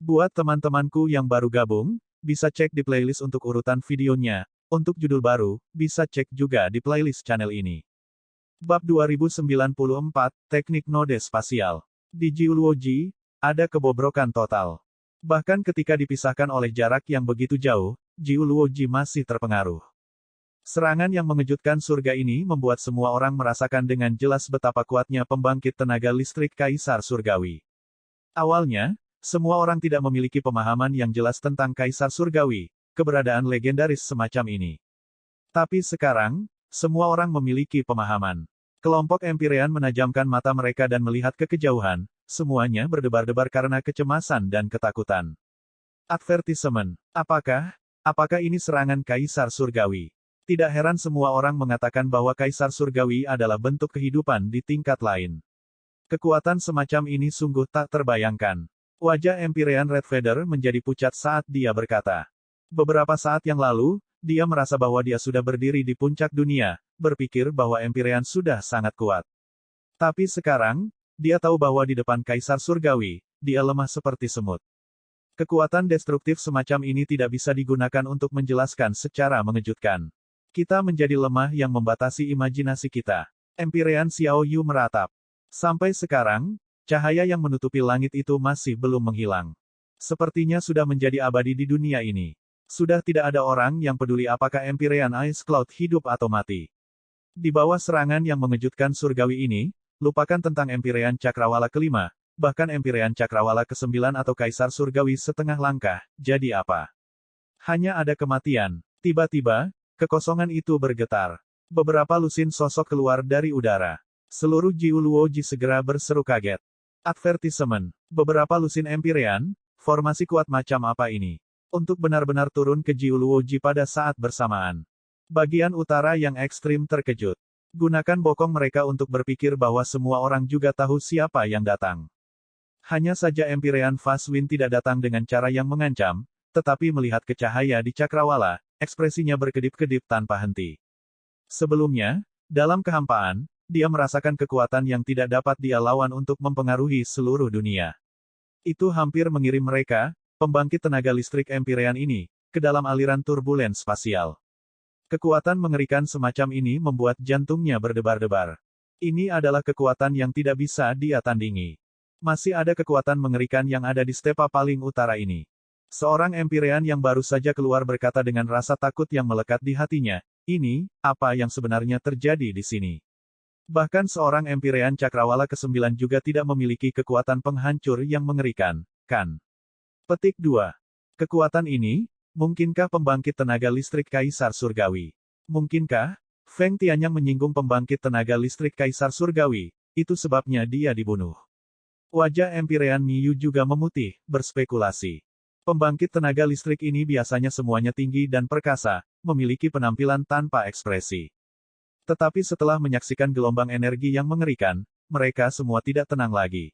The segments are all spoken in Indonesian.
Buat teman-temanku yang baru gabung, bisa cek di playlist untuk urutan videonya. Untuk judul baru, bisa cek juga di playlist channel ini. Bab 2094, Teknik Node Spasial. Di Jiuluoji, ada kebobrokan total. Bahkan ketika dipisahkan oleh jarak yang begitu jauh, Jiuluoji masih terpengaruh. Serangan yang mengejutkan surga ini membuat semua orang merasakan dengan jelas betapa kuatnya pembangkit tenaga listrik Kaisar Surgawi. Awalnya, semua orang tidak memiliki pemahaman yang jelas tentang Kaisar Surgawi, keberadaan legendaris semacam ini. Tapi sekarang, semua orang memiliki pemahaman. Kelompok Empyrean menajamkan mata mereka dan melihat ke kejauhan, semuanya berdebar-debar karena kecemasan dan ketakutan. Advertisement. Apakah ini serangan Kaisar Surgawi? Tidak heran semua orang mengatakan bahwa Kaisar Surgawi adalah bentuk kehidupan di tingkat lain. Kekuatan semacam ini sungguh tak terbayangkan. Wajah Empyrean Red Feather menjadi pucat saat dia berkata. Beberapa saat yang lalu, dia merasa bahwa dia sudah berdiri di puncak dunia, berpikir bahwa Empyrean sudah sangat kuat. Tapi sekarang, dia tahu bahwa di depan Kaisar Surgawi, dia lemah seperti semut. Kekuatan destruktif semacam ini tidak bisa digunakan untuk menjelaskan secara mengejutkan. Kita menjadi lemah yang membatasi imajinasi kita. Empyrean Xiao Yu meratap. Sampai sekarang, cahaya yang menutupi langit itu masih belum menghilang. Sepertinya sudah menjadi abadi di dunia ini. Sudah tidak ada orang yang peduli apakah Empyrean Ice Cloud hidup atau mati. Di bawah serangan yang mengejutkan surgawi ini, lupakan tentang Empyrean Cakrawala kelima, bahkan Empyrean Cakrawala ke-9 atau Kaisar Surgawi setengah langkah, jadi apa? Hanya ada kematian. Tiba-tiba, kekosongan itu bergetar. Beberapa lusin sosok keluar dari udara. Seluruh Jiuluoji segera berseru kaget. Advertisement. Beberapa lusin Empyrean, formasi kuat macam apa ini? Untuk benar-benar turun ke Jiuluoji pada saat bersamaan. Bagian utara yang ekstrim terkejut. Gunakan bokong mereka untuk berpikir bahwa semua orang juga tahu siapa yang datang. Hanya saja Empyrean Fast Wind tidak datang dengan cara yang mengancam, tetapi melihat ke cahaya di Cakrawala, ekspresinya berkedip-kedip tanpa henti. Sebelumnya, dalam kehampaan, dia merasakan kekuatan yang tidak dapat dia lawan untuk mempengaruhi seluruh dunia. Itu hampir mengirim mereka, pembangkit tenaga listrik Empyrean ini, ke dalam aliran turbulen spasial. Kekuatan mengerikan semacam ini membuat jantungnya berdebar-debar. Ini adalah kekuatan yang tidak bisa dia tandingi. Masih ada kekuatan mengerikan yang ada di stepa paling utara ini. Seorang Empyrean yang baru saja keluar berkata dengan rasa takut yang melekat di hatinya, ini, apa yang sebenarnya terjadi di sini? Bahkan seorang Empyrean Cakrawala ke-9 juga tidak memiliki kekuatan penghancur yang mengerikan, kan? Petik 2. Kekuatan ini, mungkinkah pembangkit tenaga listrik Kaisar Surgawi? Mungkinkah? Feng Tianyang menyinggung pembangkit tenaga listrik Kaisar Surgawi, itu sebabnya dia dibunuh. Wajah Empyrean Miyu juga memutih, berspekulasi. Pembangkit tenaga listrik ini biasanya semuanya tinggi dan perkasa, memiliki penampilan tanpa ekspresi. Tetapi setelah menyaksikan gelombang energi yang mengerikan, mereka semua tidak tenang lagi.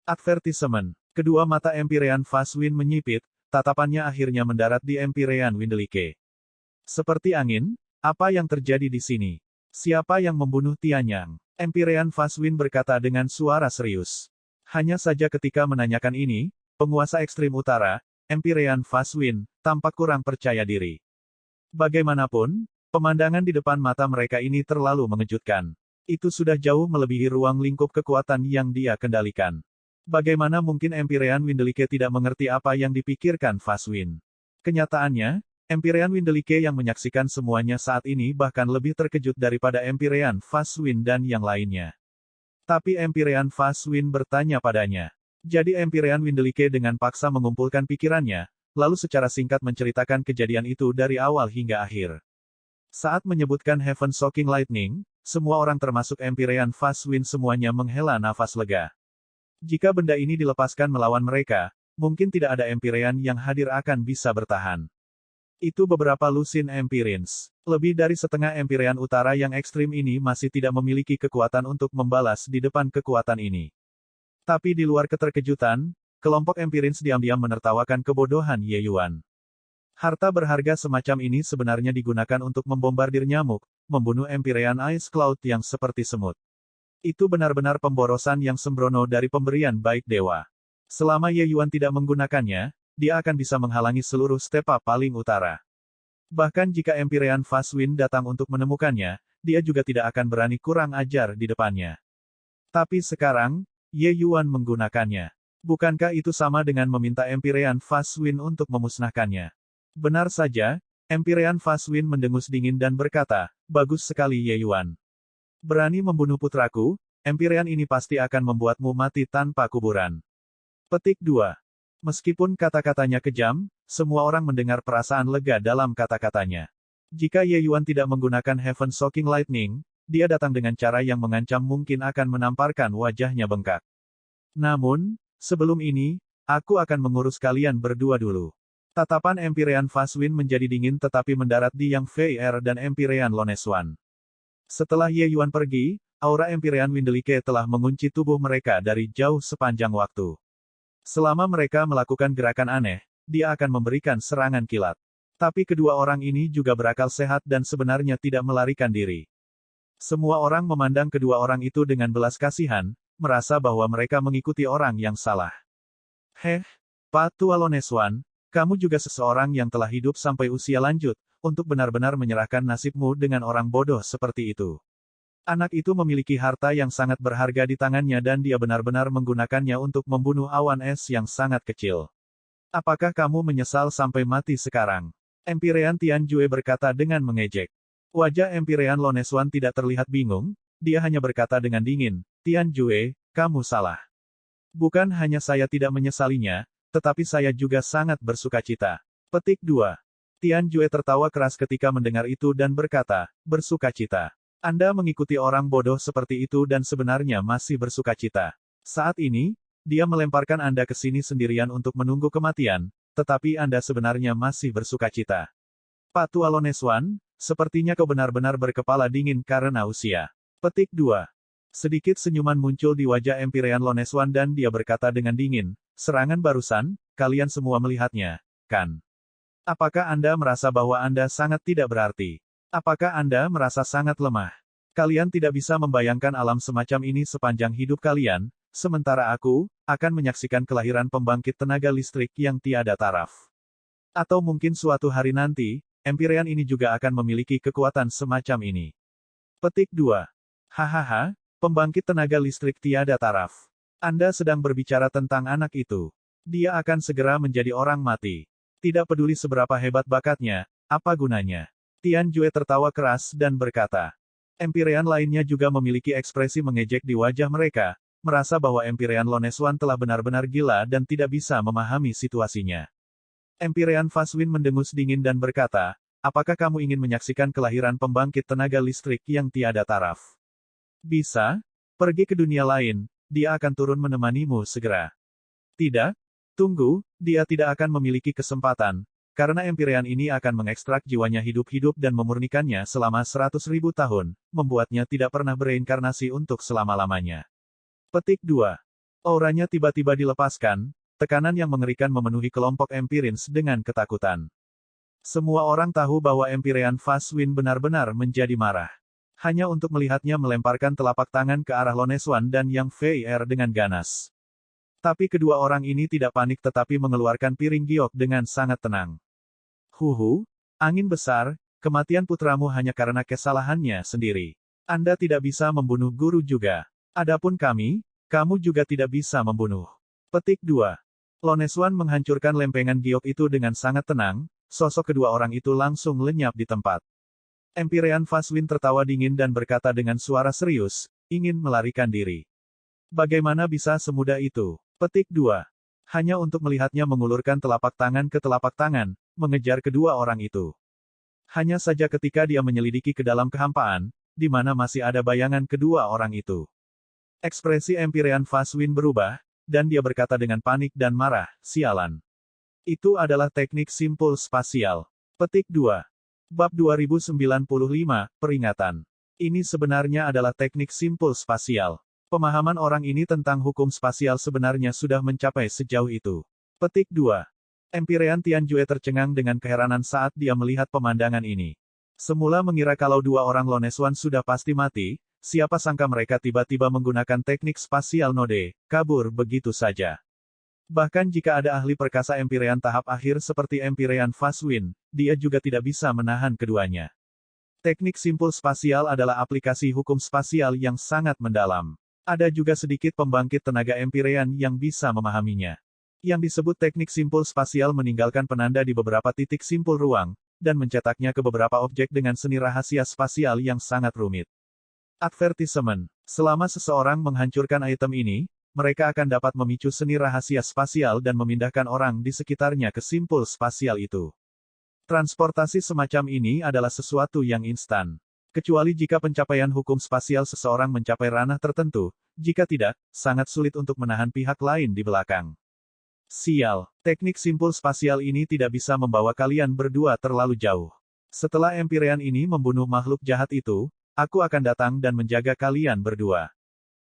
Advertisement. Kedua mata Empyrean Fast Wind menyipit, tatapannya akhirnya mendarat di Empyrean Windelike. Seperti angin, apa yang terjadi di sini? Siapa yang membunuh Tianyang? Empyrean Fast Wind berkata dengan suara serius. Hanya saja ketika menanyakan ini, penguasa ekstrim utara, Empyrean Fast Wind, tampak kurang percaya diri. Bagaimanapun, pemandangan di depan mata mereka ini terlalu mengejutkan. Itu sudah jauh melebihi ruang lingkup kekuatan yang dia kendalikan. Bagaimana mungkin Empyrean Windelike tidak mengerti apa yang dipikirkan Fast Wind? Kenyataannya, Empyrean Windelike yang menyaksikan semuanya saat ini bahkan lebih terkejut daripada Empyrean Fast Wind dan yang lainnya. Tapi Empyrean Fast Wind bertanya padanya. Jadi Empyrean Windelike dengan paksa mengumpulkan pikirannya, lalu secara singkat menceritakan kejadian itu dari awal hingga akhir. Saat menyebutkan Heaven Shocking Lightning, semua orang termasuk Empyrean Fast Wind semuanya menghela nafas lega. Jika benda ini dilepaskan melawan mereka, mungkin tidak ada Empyrean yang hadir akan bisa bertahan. Itu beberapa lusin Empyreans. Lebih dari setengah Empyrean utara yang ekstrim ini masih tidak memiliki kekuatan untuk membalas di depan kekuatan ini. Tapi di luar keterkejutan, kelompok Empyreans diam-diam menertawakan kebodohan Ye Yuan. Harta berharga semacam ini sebenarnya digunakan untuk membombardir nyamuk, membunuh Empyrean Ice Cloud yang seperti semut. Itu benar-benar pemborosan yang sembrono dari pemberian baik dewa. Selama Ye Yuan tidak menggunakannya, dia akan bisa menghalangi seluruh stepa paling utara. Bahkan jika Empyrean Fast Wind datang untuk menemukannya, dia juga tidak akan berani kurang ajar di depannya. Tapi sekarang, Ye Yuan menggunakannya. Bukankah itu sama dengan meminta Empyrean Fast Wind untuk memusnahkannya? Benar saja, Empyrean Fast Wind mendengus dingin dan berkata, bagus sekali Ye Yuan. Berani membunuh putraku, Empyrean ini pasti akan membuatmu mati tanpa kuburan. Petik 2. Meskipun kata-katanya kejam, semua orang mendengar perasaan lega dalam kata-katanya. Jika Ye Yuan tidak menggunakan Heaven Shocking Lightning, dia datang dengan cara yang mengancam mungkin akan menamparkan wajahnya bengkak. Namun, sebelum ini, aku akan mengurus kalian berdua dulu. Tatapan Empyrean Fast Wind menjadi dingin tetapi mendarat di Yang Fei Er dan Empyrean Loneswan. Setelah Ye Yuan pergi, aura Empyrean Windelike telah mengunci tubuh mereka dari jauh sepanjang waktu. Selama mereka melakukan gerakan aneh, dia akan memberikan serangan kilat. Tapi kedua orang ini juga berakal sehat dan sebenarnya tidak melarikan diri. Semua orang memandang kedua orang itu dengan belas kasihan, merasa bahwa mereka mengikuti orang yang salah. Pak Tua Loneswan, kamu juga seseorang yang telah hidup sampai usia lanjut, untuk benar-benar menyerahkan nasibmu dengan orang bodoh seperti itu. Anak itu memiliki harta yang sangat berharga di tangannya dan dia benar-benar menggunakannya untuk membunuh awan es yang sangat kecil. Apakah kamu menyesal sampai mati sekarang? Empyrean Tianjue berkata dengan mengejek. Wajah Empyrean Loneswan tidak terlihat bingung, dia hanya berkata dengan dingin, Tianjue, kamu salah. Bukan hanya saya tidak menyesalinya, tetapi saya juga sangat bersukacita. Petik 2. Tianjue tertawa keras ketika mendengar itu dan berkata, bersukacita. Anda mengikuti orang bodoh seperti itu dan sebenarnya masih bersukacita. Saat ini, dia melemparkan Anda ke sini sendirian untuk menunggu kematian, tetapi Anda sebenarnya masih bersukacita. Pak Tua Loneswan, sepertinya kau benar-benar berkepala dingin karena usia. Petik 2. Sedikit senyuman muncul di wajah Empyrean Loneswan dan dia berkata dengan dingin, serangan barusan, kalian semua melihatnya, kan? Apakah Anda merasa bahwa Anda sangat tidak berarti? Apakah Anda merasa sangat lemah? Kalian tidak bisa membayangkan alam semacam ini sepanjang hidup kalian, sementara aku akan menyaksikan kelahiran pembangkit tenaga listrik yang tiada taraf. Atau mungkin suatu hari nanti, Empyrean ini juga akan memiliki kekuatan semacam ini. Petik 2. Hahaha, pembangkit tenaga listrik tiada taraf. Anda sedang berbicara tentang anak itu. Dia akan segera menjadi orang mati. Tidak peduli seberapa hebat bakatnya, apa gunanya? Tianjue tertawa keras dan berkata. Empyrean lainnya juga memiliki ekspresi mengejek di wajah mereka, merasa bahwa Empyrean Loneswan telah benar-benar gila dan tidak bisa memahami situasinya. Empyrean Fast Wind mendengus dingin dan berkata, apakah kamu ingin menyaksikan kelahiran pembangkit tenaga listrik yang tiada taraf? Bisa? Pergi ke dunia lain, dia akan turun menemanimu segera. Tidak? Tunggu, dia tidak akan memiliki kesempatan. Karena Empyrean ini akan mengekstrak jiwanya hidup-hidup dan memurnikannya selama 100.000 tahun, membuatnya tidak pernah bereinkarnasi untuk selama-lamanya. Petik 2. Auranya tiba-tiba dilepaskan, tekanan yang mengerikan memenuhi kelompok Empyreans dengan ketakutan. Semua orang tahu bahwa Empyrean Fast Wind benar-benar menjadi marah. Hanya untuk melihatnya melemparkan telapak tangan ke arah Loneswan dan Yang Fei Er dengan ganas. Tapi kedua orang ini tidak panik tetapi mengeluarkan piring giok dengan sangat tenang. Angin besar, kematian putramu hanya karena kesalahannya sendiri. Anda tidak bisa membunuh guru juga. Adapun kami, kamu juga tidak bisa membunuh. Petik 2. Loneswan menghancurkan lempengan giok itu dengan sangat tenang, sosok kedua orang itu langsung lenyap di tempat. Empyrean Fast Wind tertawa dingin dan berkata dengan suara serius, ingin melarikan diri. Bagaimana bisa semudah itu? Petik 2. Hanya untuk melihatnya mengulurkan telapak tangan ke telapak tangan, mengejar kedua orang itu. Hanya saja ketika dia menyelidiki ke dalam kehampaan, di mana masih ada bayangan kedua orang itu. Ekspresi Empyrean Fast Wind berubah, dan dia berkata dengan panik dan marah, sialan. Itu adalah teknik simpul spasial. Petik 2. Bab 2095, Peringatan. Ini sebenarnya adalah teknik simpul spasial. Pemahaman orang ini tentang hukum spasial sebenarnya sudah mencapai sejauh itu. Petik 2. Empyrean Tianjue tercengang dengan keheranan saat dia melihat pemandangan ini. Semula mengira kalau dua orang Loneswan sudah pasti mati, siapa sangka mereka tiba-tiba menggunakan teknik spasial node, kabur begitu saja. Bahkan jika ada ahli perkasa Empyrean tahap akhir seperti Empyrean Fast Wind, dia juga tidak bisa menahan keduanya. Teknik simpul spasial adalah aplikasi hukum spasial yang sangat mendalam. Ada juga sedikit pembangkit tenaga Empyrean yang bisa memahaminya. Yang disebut teknik simpul spasial meninggalkan penanda di beberapa titik simpul ruang, dan mencetaknya ke beberapa objek dengan seni rahasia spasial yang sangat rumit. Advertisement. Selama seseorang menghancurkan item ini, mereka akan dapat memicu seni rahasia spasial dan memindahkan orang di sekitarnya ke simpul spasial itu. Transportasi semacam ini adalah sesuatu yang instan. Kecuali jika pencapaian hukum spasial seseorang mencapai ranah tertentu, jika tidak, sangat sulit untuk menahan pihak lain di belakang. Sial, teknik simpul spasial ini tidak bisa membawa kalian berdua terlalu jauh. Setelah Empyrean ini membunuh makhluk jahat itu, aku akan datang dan menjaga kalian berdua.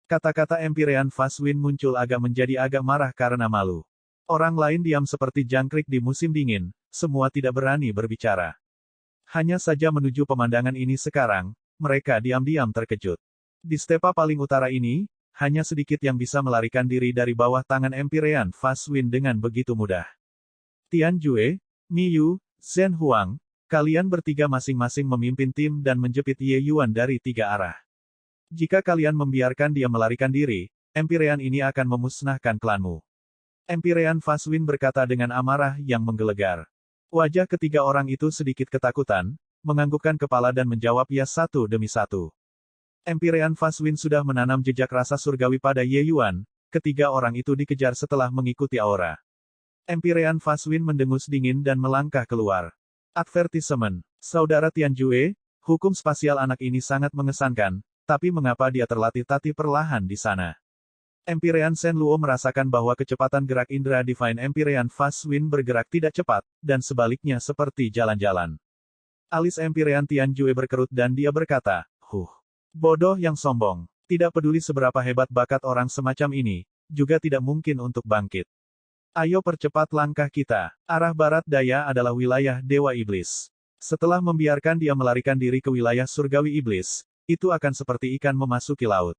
Kata-kata Empyrean Fast Wind muncul menjadi agak marah karena malu. Orang lain diam seperti jangkrik di musim dingin, semua tidak berani berbicara. Hanya saja menuju pemandangan ini sekarang, mereka diam-diam terkejut. Di stepa paling utara ini, hanya sedikit yang bisa melarikan diri dari bawah tangan Empyrean Fast Wind dengan begitu mudah. Tian Jue, Miyu, Zhen Huang, kalian bertiga masing-masing memimpin tim dan menjepit Ye Yuan dari 3 arah. Jika kalian membiarkan dia melarikan diri, Empyrean ini akan memusnahkan klanmu. Empyrean Fast Wind berkata dengan amarah yang menggelegar. Wajah ketiga orang itu sedikit ketakutan, menganggukkan kepala dan menjawab ya satu demi satu. Empyrean Fast Wind sudah menanam jejak rasa surgawi pada Ye Yuan, ketiga orang itu dikejar setelah mengikuti aura. Empyrean Fast Wind mendengus dingin dan melangkah keluar. Advertisement. Saudara Tian Jue, hukum spasial anak ini sangat mengesankan, tapi mengapa dia terlatih-tatih perlahan di sana? Empyrean Shen Luo merasakan bahwa kecepatan gerak indera Divine Empyrean Fast Wind bergerak tidak cepat, dan sebaliknya seperti jalan-jalan. Alis Empyrean Tian Jue berkerut dan dia berkata, bodoh yang sombong. Tidak peduli seberapa hebat bakat orang semacam ini, juga tidak mungkin untuk bangkit. Ayo percepat langkah kita. Arah barat daya adalah wilayah Dewa Iblis. Setelah membiarkan dia melarikan diri ke wilayah surgawi iblis, itu akan seperti ikan memasuki laut.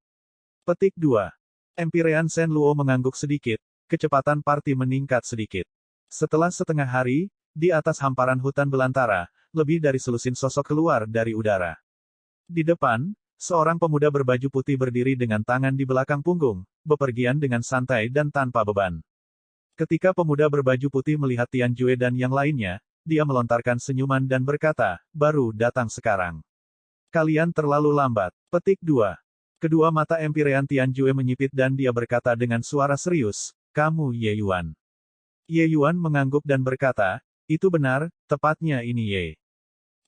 Petik 2. Empyrean Shen Luo mengangguk sedikit, kecepatan party meningkat sedikit. Setelah setengah hari, di atas hamparan hutan belantara, lebih dari selusin sosok keluar dari udara. Di depan, seorang pemuda berbaju putih berdiri dengan tangan di belakang punggung, bepergian dengan santai dan tanpa beban. Ketika pemuda berbaju putih melihat Tian Jue dan yang lainnya, dia melontarkan senyuman dan berkata, baru datang sekarang. Kalian terlalu lambat. Petik 2. Kedua mata Empyrean Tian Jue menyipit dan dia berkata dengan suara serius, kamu Ye Yuan. Ye Yuan mengangguk dan berkata, itu benar, tepatnya ini Ye.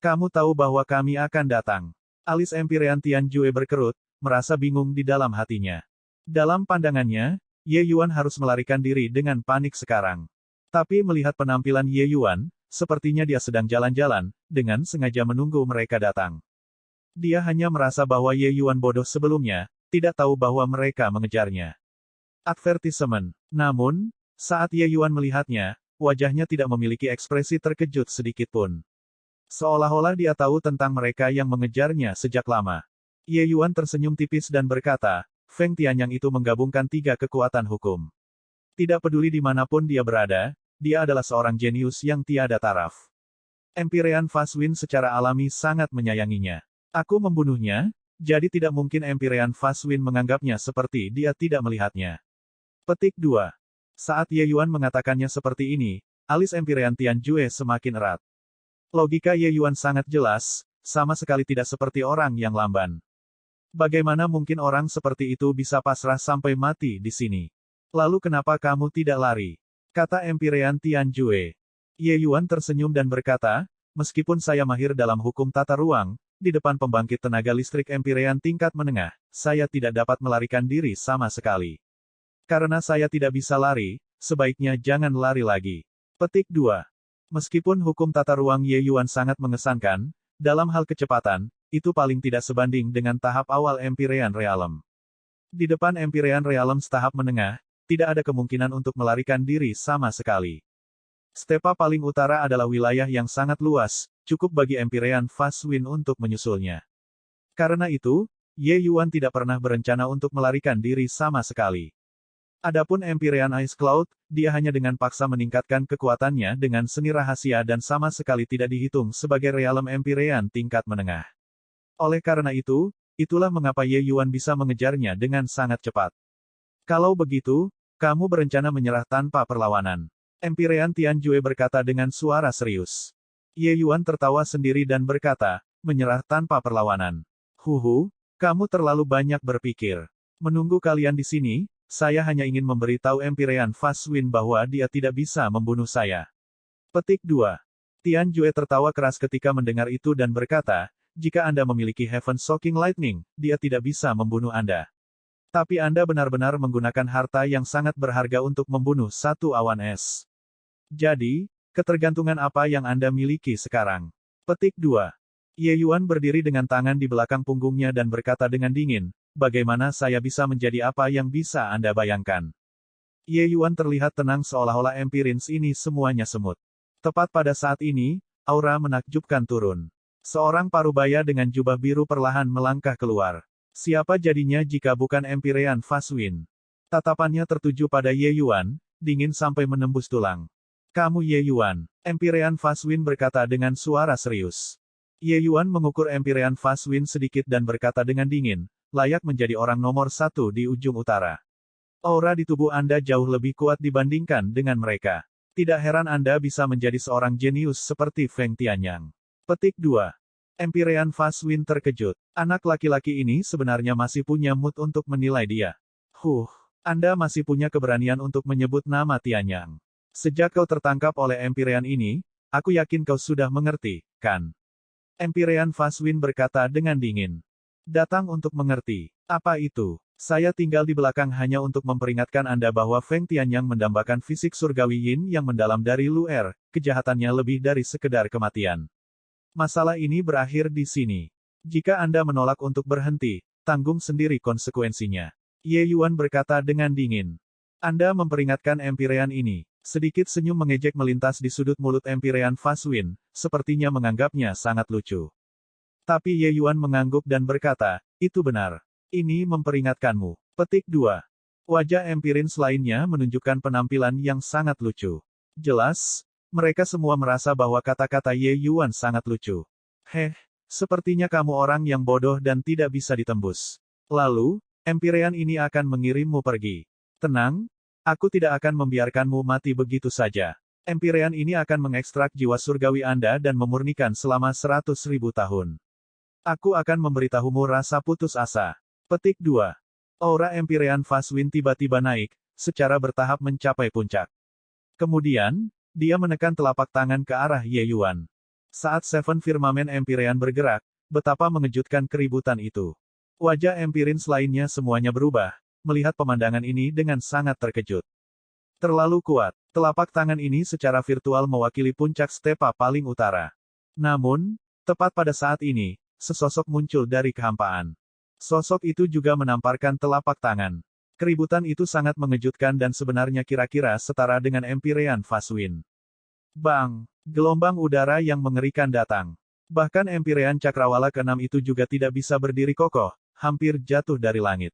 Kamu tahu bahwa kami akan datang. Alis Empyrean Tian Jue berkerut, merasa bingung di dalam hatinya. Dalam pandangannya, Ye Yuan harus melarikan diri dengan panik sekarang. Tapi melihat penampilan Ye Yuan, sepertinya dia sedang jalan-jalan, dengan sengaja menunggu mereka datang. Dia hanya merasa bahwa Ye Yuan bodoh sebelumnya, tidak tahu bahwa mereka mengejarnya. Advertisement. Namun, saat Ye Yuan melihatnya, wajahnya tidak memiliki ekspresi terkejut sedikitpun. Seolah-olah dia tahu tentang mereka yang mengejarnya sejak lama. Ye Yuan tersenyum tipis dan berkata, Feng Tianyang itu menggabungkan 3 kekuatan hukum. Tidak peduli dimanapun dia berada, dia adalah seorang jenius yang tiada taraf. Empyrean Fast Wind secara alami sangat menyayanginya. Aku membunuhnya, jadi tidak mungkin Empyrean Fast Wind menganggapnya seperti dia tidak melihatnya. Petik 2. Saat Ye Yuan mengatakannya seperti ini, alis Empyrean Tian Jue semakin erat. Logika Ye Yuan sangat jelas, sama sekali tidak seperti orang yang lamban. Bagaimana mungkin orang seperti itu bisa pasrah sampai mati di sini? Lalu kenapa kamu tidak lari? Kata Empyrean Tian Jue. Ye Yuan tersenyum dan berkata, meskipun saya mahir dalam hukum tata ruang, di depan pembangkit tenaga listrik Empyrean tingkat menengah, saya tidak dapat melarikan diri sama sekali. Karena saya tidak bisa lari, sebaiknya jangan lari lagi. Petik 2. Meskipun hukum tata ruang Ye Yuan sangat mengesankan, dalam hal kecepatan, itu paling tidak sebanding dengan tahap awal Empyrean Realm. Di depan Empyrean Realm tahap menengah, tidak ada kemungkinan untuk melarikan diri sama sekali. Stepa paling utara adalah wilayah yang sangat luas, cukup bagi Empyrean Fast Wind untuk menyusulnya. Karena itu, Ye Yuan tidak pernah berencana untuk melarikan diri sama sekali. Adapun Empyrean Ice Cloud, dia hanya dengan paksa meningkatkan kekuatannya dengan seni rahasia dan sama sekali tidak dihitung sebagai realem Empyrean tingkat menengah. Oleh karena itu, itulah mengapa Ye Yuan bisa mengejarnya dengan sangat cepat. Kalau begitu, kamu berencana menyerah tanpa perlawanan. Empyrean Tianjue berkata dengan suara serius. Ye Yuan tertawa sendiri dan berkata, menyerah tanpa perlawanan. Huhu, kamu terlalu banyak berpikir. Menunggu kalian di sini, saya hanya ingin memberitahu Empyrean Faswin bahwa dia tidak bisa membunuh saya. Petik 2. Tianjue tertawa keras ketika mendengar itu dan berkata, jika Anda memiliki Heaven Shocking Lightning, dia tidak bisa membunuh Anda. Tapi Anda benar-benar menggunakan harta yang sangat berharga untuk membunuh satu awan es. Jadi, ketergantungan apa yang Anda miliki sekarang? Petik 2. Ye Yuan berdiri dengan tangan di belakang punggungnya dan berkata dengan dingin, bagaimana saya bisa menjadi apa yang bisa Anda bayangkan? Ye Yuan terlihat tenang seolah-olah Empyreans ini semuanya semut. Tepat pada saat ini, aura menakjubkan turun. Seorang parubaya dengan jubah biru perlahan melangkah keluar. Siapa jadinya jika bukan Empyrean Faswin? Tatapannya tertuju pada Ye Yuan, dingin sampai menembus tulang. Kamu Ye Yuan, Empyrean Faswin berkata dengan suara serius. Ye Yuan mengukur Empyrean Faswin sedikit dan berkata dengan dingin, layak menjadi orang nomor 1 di ujung utara. Aura di tubuh Anda jauh lebih kuat dibandingkan dengan mereka. Tidak heran Anda bisa menjadi seorang jenius seperti Feng Tianyang. Petik 2. Empyrean Faswin terkejut. Anak laki-laki ini sebenarnya masih punya mood untuk menilai dia. Anda masih punya keberanian untuk menyebut nama Tianyang. Sejak kau tertangkap oleh Empyrean ini, aku yakin kau sudah mengerti, kan? Empyrean Faswin berkata dengan dingin. Datang untuk mengerti. Apa itu? Saya tinggal di belakang hanya untuk memperingatkan Anda bahwa Feng Tianyang mendambakan fisik surgawi Yin yang mendalam dari Luer, kejahatannya lebih dari sekedar kematian. Masalah ini berakhir di sini. Jika Anda menolak untuk berhenti, tanggung sendiri konsekuensinya. Ye Yuan berkata dengan dingin. Anda memperingatkan Empyrean ini. Sedikit senyum mengejek melintas di sudut mulut Empyrean Faswin, sepertinya menganggapnya sangat lucu. Tapi Ye Yuan mengangguk dan berkata, itu benar. Ini memperingatkanmu. Petik 2. Wajah Empyreans lainnya menunjukkan penampilan yang sangat lucu. Jelas, mereka semua merasa bahwa kata-kata Ye Yuan sangat lucu. Sepertinya kamu orang yang bodoh dan tidak bisa ditembus. Lalu, Empyrean ini akan mengirimmu pergi. Tenang, aku tidak akan membiarkanmu mati begitu saja. Empyrean ini akan mengekstrak jiwa surgawi Anda dan memurnikan selama 100.000 tahun. Aku akan memberitahumu rasa putus asa. Petik 2. Aura Empyrean Faswin tiba-tiba naik, secara bertahap mencapai puncak. Kemudian, dia menekan telapak tangan ke arah Ye Yuan. Saat Seven Firmamen Empyrean bergerak, betapa mengejutkan keributan itu. Wajah Empyreans lainnya semuanya berubah, melihat pemandangan ini dengan sangat terkejut. Terlalu kuat, telapak tangan ini secara virtual mewakili puncak stepa paling utara. Namun, tepat pada saat ini, sesosok muncul dari kehampaan. Sosok itu juga menamparkan telapak tangan. Keributan itu sangat mengejutkan dan sebenarnya kira-kira setara dengan Empyrean Faswin. Bang! Gelombang udara yang mengerikan datang. Bahkan Empyrean Cakrawala ke-6 itu juga tidak bisa berdiri kokoh, hampir jatuh dari langit.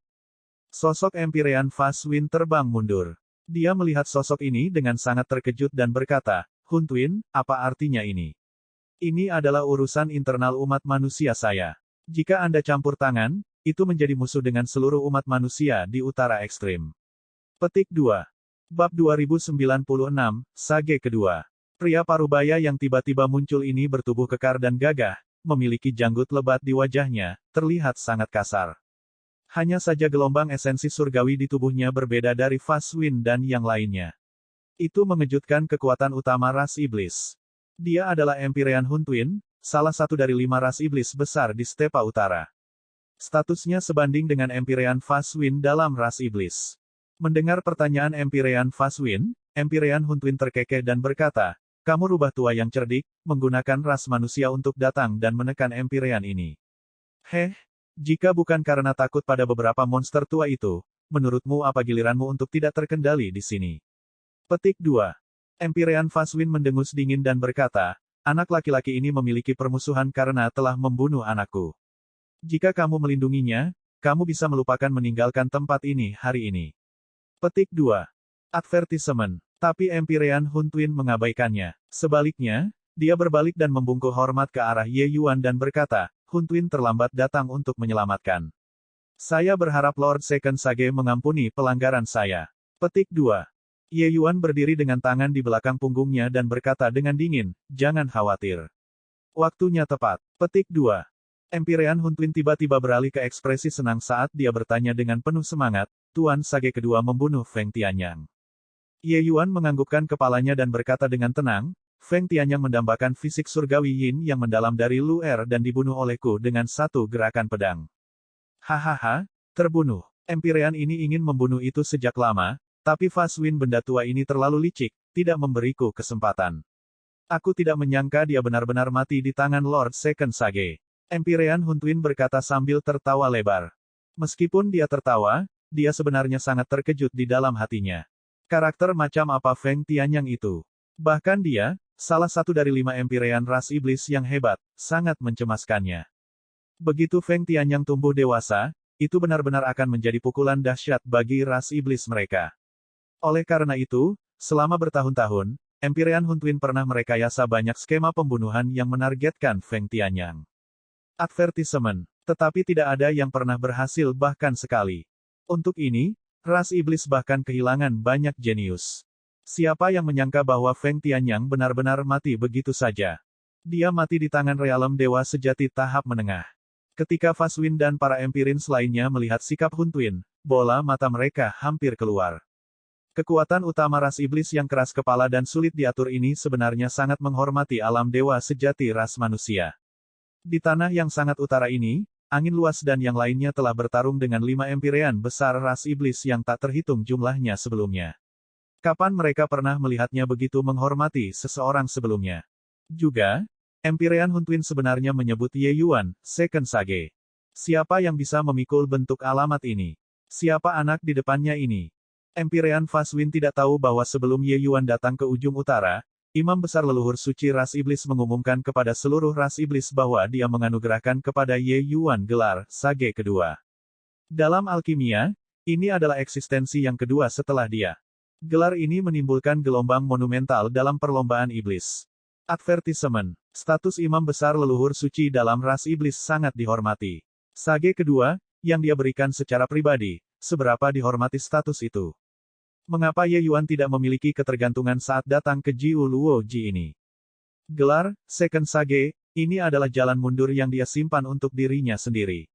Sosok Empyrean Faswin terbang mundur. Dia melihat sosok ini dengan sangat terkejut dan berkata, Huntwin, apa artinya ini? Ini adalah urusan internal umat manusia saya. Jika Anda campur tangan, itu menjadi musuh dengan seluruh umat manusia di utara ekstrim. Petik 2. Bab 2096, Sage kedua. Pria parubaya yang tiba-tiba muncul ini bertubuh kekar dan gagah, memiliki janggut lebat di wajahnya, terlihat sangat kasar. Hanya saja gelombang esensi surgawi di tubuhnya berbeda dari Faswin dan yang lainnya. Itu mengejutkan kekuatan utama ras iblis. Dia adalah Empyrean Huntwin, salah satu dari 5 ras iblis besar di Stepa Utara. Statusnya sebanding dengan Empyrean Faswin dalam ras iblis. Mendengar pertanyaan Empyrean Faswin, Empyrean Huntwin terkekeh dan berkata, kamu rubah tua yang cerdik, menggunakan ras manusia untuk datang dan menekan Empyrean ini. Jika bukan karena takut pada beberapa monster tua itu, menurutmu apa giliranmu untuk tidak terkendali di sini? Petik 2. Empyrean Faswin mendengus dingin dan berkata, anak laki-laki ini memiliki permusuhan karena telah membunuh anakku. Jika kamu melindunginya, kamu bisa melupakan meninggalkan tempat ini hari ini. Petik 2. Advertisement. Tapi Empyrean Huntuin mengabaikannya. Sebaliknya, dia berbalik dan membungkuk hormat ke arah Ye Yuan dan berkata, Huntuin terlambat datang untuk menyelamatkan. Saya berharap Lord Second Sage mengampuni pelanggaran saya. Petik 2. Ye Yuan berdiri dengan tangan di belakang punggungnya dan berkata dengan dingin, jangan khawatir. Waktunya tepat. Petik 2. Empyrean Huntuin tiba-tiba beralih ke ekspresi senang saat dia bertanya dengan penuh semangat, Tuan Sage kedua membunuh Feng Tianyang. Ye Yuan menganggukkan kepalanya dan berkata dengan tenang, Feng Tianyang mendambakan fisik surgawi yin yang mendalam dari Luer dan dibunuh olehku dengan satu gerakan pedang. Hahaha, terbunuh. Empyrean ini ingin membunuh itu sejak lama, tapi Faswin benda tua ini terlalu licik, tidak memberiku kesempatan. Aku tidak menyangka dia benar-benar mati di tangan Lord Second Sage. Empyrean Huntuin berkata sambil tertawa lebar. Meskipun dia tertawa, dia sebenarnya sangat terkejut di dalam hatinya. Karakter macam apa Feng Tianyang itu? Bahkan dia, salah satu dari 5 Empyrean ras iblis yang hebat, sangat mencemaskannya. Begitu Feng Tianyang tumbuh dewasa, itu benar-benar akan menjadi pukulan dahsyat bagi ras iblis mereka. Oleh karena itu, selama bertahun-tahun, Empyrean Huntuin pernah merekayasa banyak skema pembunuhan yang menargetkan Feng Tianyang. Advertisement. Tetapi tidak ada yang pernah berhasil bahkan sekali. Untuk ini, ras iblis bahkan kehilangan banyak jenius. Siapa yang menyangka bahwa Feng Tianyang benar-benar mati begitu saja? Dia mati di tangan realem dewa sejati tahap menengah. Ketika Faswin dan para Empyreans lainnya melihat sikap Huntuin, bola mata mereka hampir keluar. Kekuatan utama ras iblis yang keras kepala dan sulit diatur ini sebenarnya sangat menghormati alam dewa sejati ras manusia. Di tanah yang sangat utara ini, Angin Luas dan yang lainnya telah bertarung dengan 5 Empyrean besar ras iblis yang tak terhitung jumlahnya sebelumnya. Kapan mereka pernah melihatnya begitu menghormati seseorang sebelumnya? Juga, Empyrean Huntuin sebenarnya menyebut Ye Yuan, Second Sage. Siapa yang bisa memikul bentuk alamat ini? Siapa anak di depannya ini? Empyrean Faswin tidak tahu bahwa sebelum Ye Yuan datang ke ujung utara, Imam Besar Leluhur Suci Ras Iblis mengumumkan kepada seluruh ras iblis bahwa dia menganugerahkan kepada Ye Yuan gelar Sage kedua. Dalam alkimia, ini adalah eksistensi yang kedua setelah dia. Gelar ini menimbulkan gelombang monumental dalam perlombaan iblis. Advertisement. Status Imam Besar Leluhur Suci dalam ras iblis sangat dihormati. Sage kedua, yang dia berikan secara pribadi, seberapa dihormati status itu. Mengapa Ye Yuan tidak memiliki ketergantungan saat datang ke Jiu Luo Ji ini? Gelar, Second Sage, ini adalah jalan mundur yang dia simpan untuk dirinya sendiri.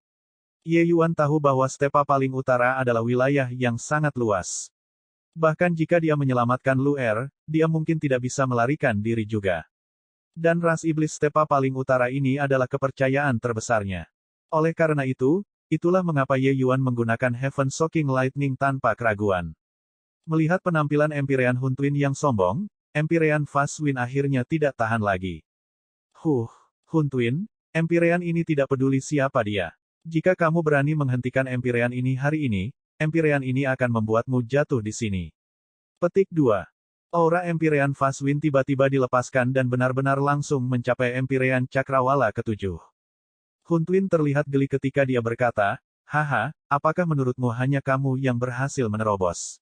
Ye Yuan tahu bahwa stepa paling utara adalah wilayah yang sangat luas. Bahkan jika dia menyelamatkan Luer, dia mungkin tidak bisa melarikan diri juga. Dan ras iblis stepa paling utara ini adalah kepercayaan terbesarnya. Oleh karena itu, itulah mengapa Ye Yuan menggunakan Heaven Shocking Lightning tanpa keraguan. Melihat penampilan Empyrean Huntuin yang sombong, Empyrean Faswin akhirnya tidak tahan lagi. Huntuin, Empyrean ini tidak peduli siapa dia. Jika kamu berani menghentikan Empyrean ini hari ini, Empyrean ini akan membuatmu jatuh di sini. Petik 2. Aura Empyrean Faswin tiba-tiba dilepaskan dan benar-benar langsung mencapai Empyrean Cakrawala ke-7. Huntuin terlihat geli ketika dia berkata, haha, apakah menurutmu hanya kamu yang berhasil menerobos?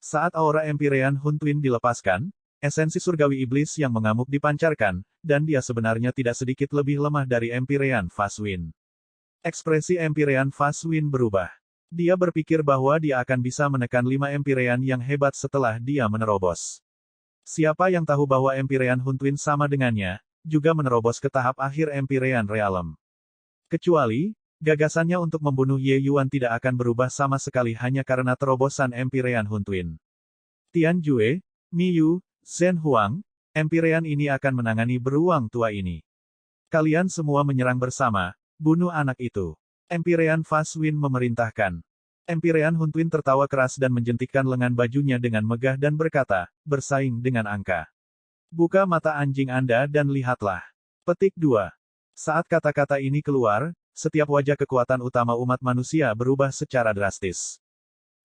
Saat aura Empyrean Huntuin dilepaskan, esensi surgawi iblis yang mengamuk dipancarkan, dan dia sebenarnya tidak sedikit lebih lemah dari Empyrean Faswin. Ekspresi Empyrean Faswin berubah. Dia berpikir bahwa dia akan bisa menekan 5 Empyrean yang hebat setelah dia menerobos. Siapa yang tahu bahwa Empyrean Huntuin sama dengannya, juga menerobos ke tahap akhir Empyrean Realm. Kecuali, gagasannya untuk membunuh Ye Yuan tidak akan berubah sama sekali hanya karena terobosan Empyrean Huntuin. Tian Jue, Miyu, Zhen Huang, Empyrean ini akan menangani beruang tua ini. Kalian semua menyerang bersama, bunuh anak itu. Empyrean Faswin memerintahkan. Empyrean Huntuin tertawa keras dan menjentikkan lengan bajunya dengan megah dan berkata, bersaing dengan angka. Buka mata anjing Anda dan lihatlah. Petik 2. Saat kata-kata ini keluar, setiap wajah kekuatan utama umat manusia berubah secara drastis.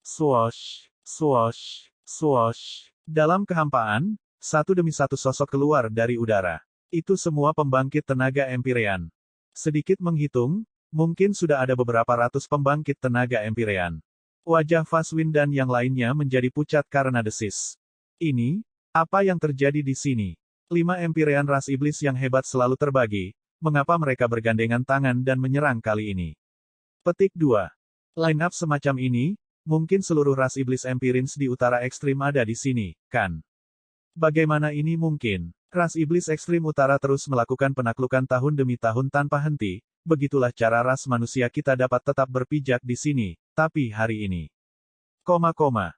Swoosh, swoosh, swoosh. Dalam kehampaan, satu demi satu sosok keluar dari udara. Itu semua pembangkit tenaga Empyrean. Sedikit menghitung, mungkin sudah ada beberapa ratus pembangkit tenaga Empyrean. Wajah Faswin dan yang lainnya menjadi pucat karena desis. Ini, apa yang terjadi di sini? 5 Empyrean ras iblis yang hebat selalu terbagi, mengapa mereka bergandengan tangan dan menyerang kali ini? Petik 2. Line up semacam ini, mungkin seluruh ras iblis Empyreans di utara ekstrim ada di sini, kan? Bagaimana ini mungkin? Ras iblis ekstrim utara terus melakukan penaklukan tahun demi tahun tanpa henti, begitulah cara ras manusia kita dapat tetap berpijak di sini, tapi hari ini.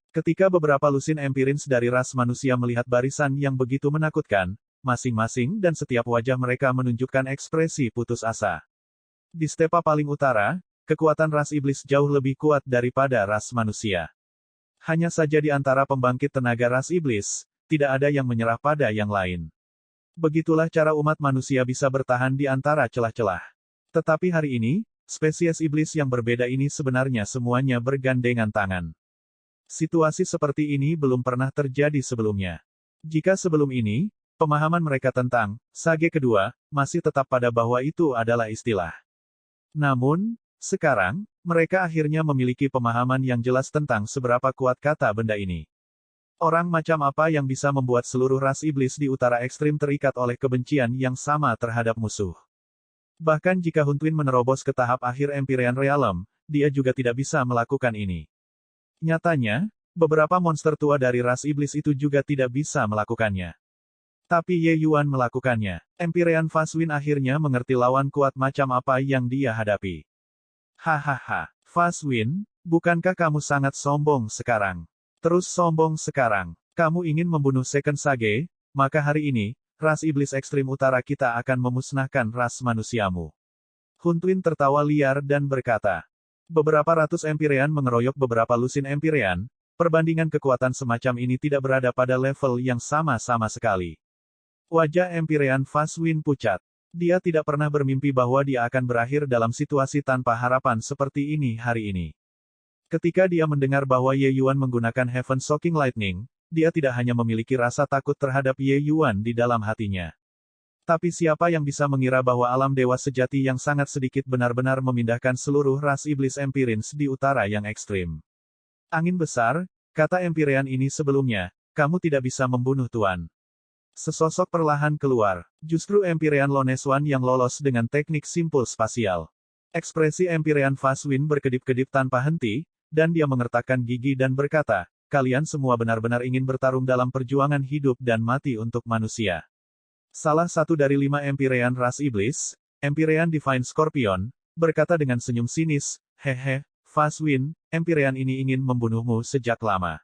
Ketika beberapa lusin Empyreans dari ras manusia melihat barisan yang begitu menakutkan, masing-masing dan setiap wajah mereka menunjukkan ekspresi putus asa. Di stepa paling utara, kekuatan ras iblis jauh lebih kuat daripada ras manusia. Hanya saja di antara pembangkit tenaga ras iblis, tidak ada yang menyerah pada yang lain. Begitulah cara umat manusia bisa bertahan di antara celah-celah. Tetapi hari ini, spesies iblis yang berbeda ini sebenarnya semuanya bergandengan tangan. Situasi seperti ini belum pernah terjadi sebelumnya. Jika sebelum ini, pemahaman mereka tentang Sage kedua masih tetap pada bahwa itu adalah istilah. Namun, sekarang, mereka akhirnya memiliki pemahaman yang jelas tentang seberapa kuat kata benda ini. Orang macam apa yang bisa membuat seluruh ras iblis di utara ekstrim terikat oleh kebencian yang sama terhadap musuh? Bahkan jika Huntwin menerobos ke tahap akhir Empyrean Realm, dia juga tidak bisa melakukan ini. Nyatanya, beberapa monster tua dari ras iblis itu juga tidak bisa melakukannya. Tapi Ye Yuan melakukannya. Empyrean Faswin akhirnya mengerti lawan kuat macam apa yang dia hadapi. Hahaha, Faswin, bukankah kamu sangat sombong sekarang? Terus sombong sekarang. Kamu ingin membunuh Second Sage, maka hari ini, ras iblis ekstrim utara kita akan memusnahkan ras manusiamu. Huntwin tertawa liar dan berkata. Beberapa ratus Empyrean mengeroyok beberapa lusin Empyrean, perbandingan kekuatan semacam ini tidak berada pada level yang sama-sama sekali. Wajah Empyrean Faswin pucat. Dia tidak pernah bermimpi bahwa dia akan berakhir dalam situasi tanpa harapan seperti ini hari ini. Ketika dia mendengar bahwa Ye Yuan menggunakan Heaven Shocking Lightning, dia tidak hanya memiliki rasa takut terhadap Ye Yuan di dalam hatinya. Tapi siapa yang bisa mengira bahwa alam dewa sejati yang sangat sedikit benar-benar memindahkan seluruh ras iblis Empyreans di utara yang ekstrim. Angin besar, kata Empyrean ini sebelumnya, kamu tidak bisa membunuh Tuan. Sesosok perlahan keluar, justru Empyrean Loneswan yang lolos dengan teknik simpul spasial. Ekspresi Empyrean Faswin berkedip-kedip tanpa henti, dan dia mengertakkan gigi dan berkata, kalian semua benar-benar ingin bertarung dalam perjuangan hidup dan mati untuk manusia. Salah satu dari 5 Empyrean ras iblis, Empyrean Divine Scorpion, berkata dengan senyum sinis, hehe, Faswin, Empyrean ini ingin membunuhmu sejak lama.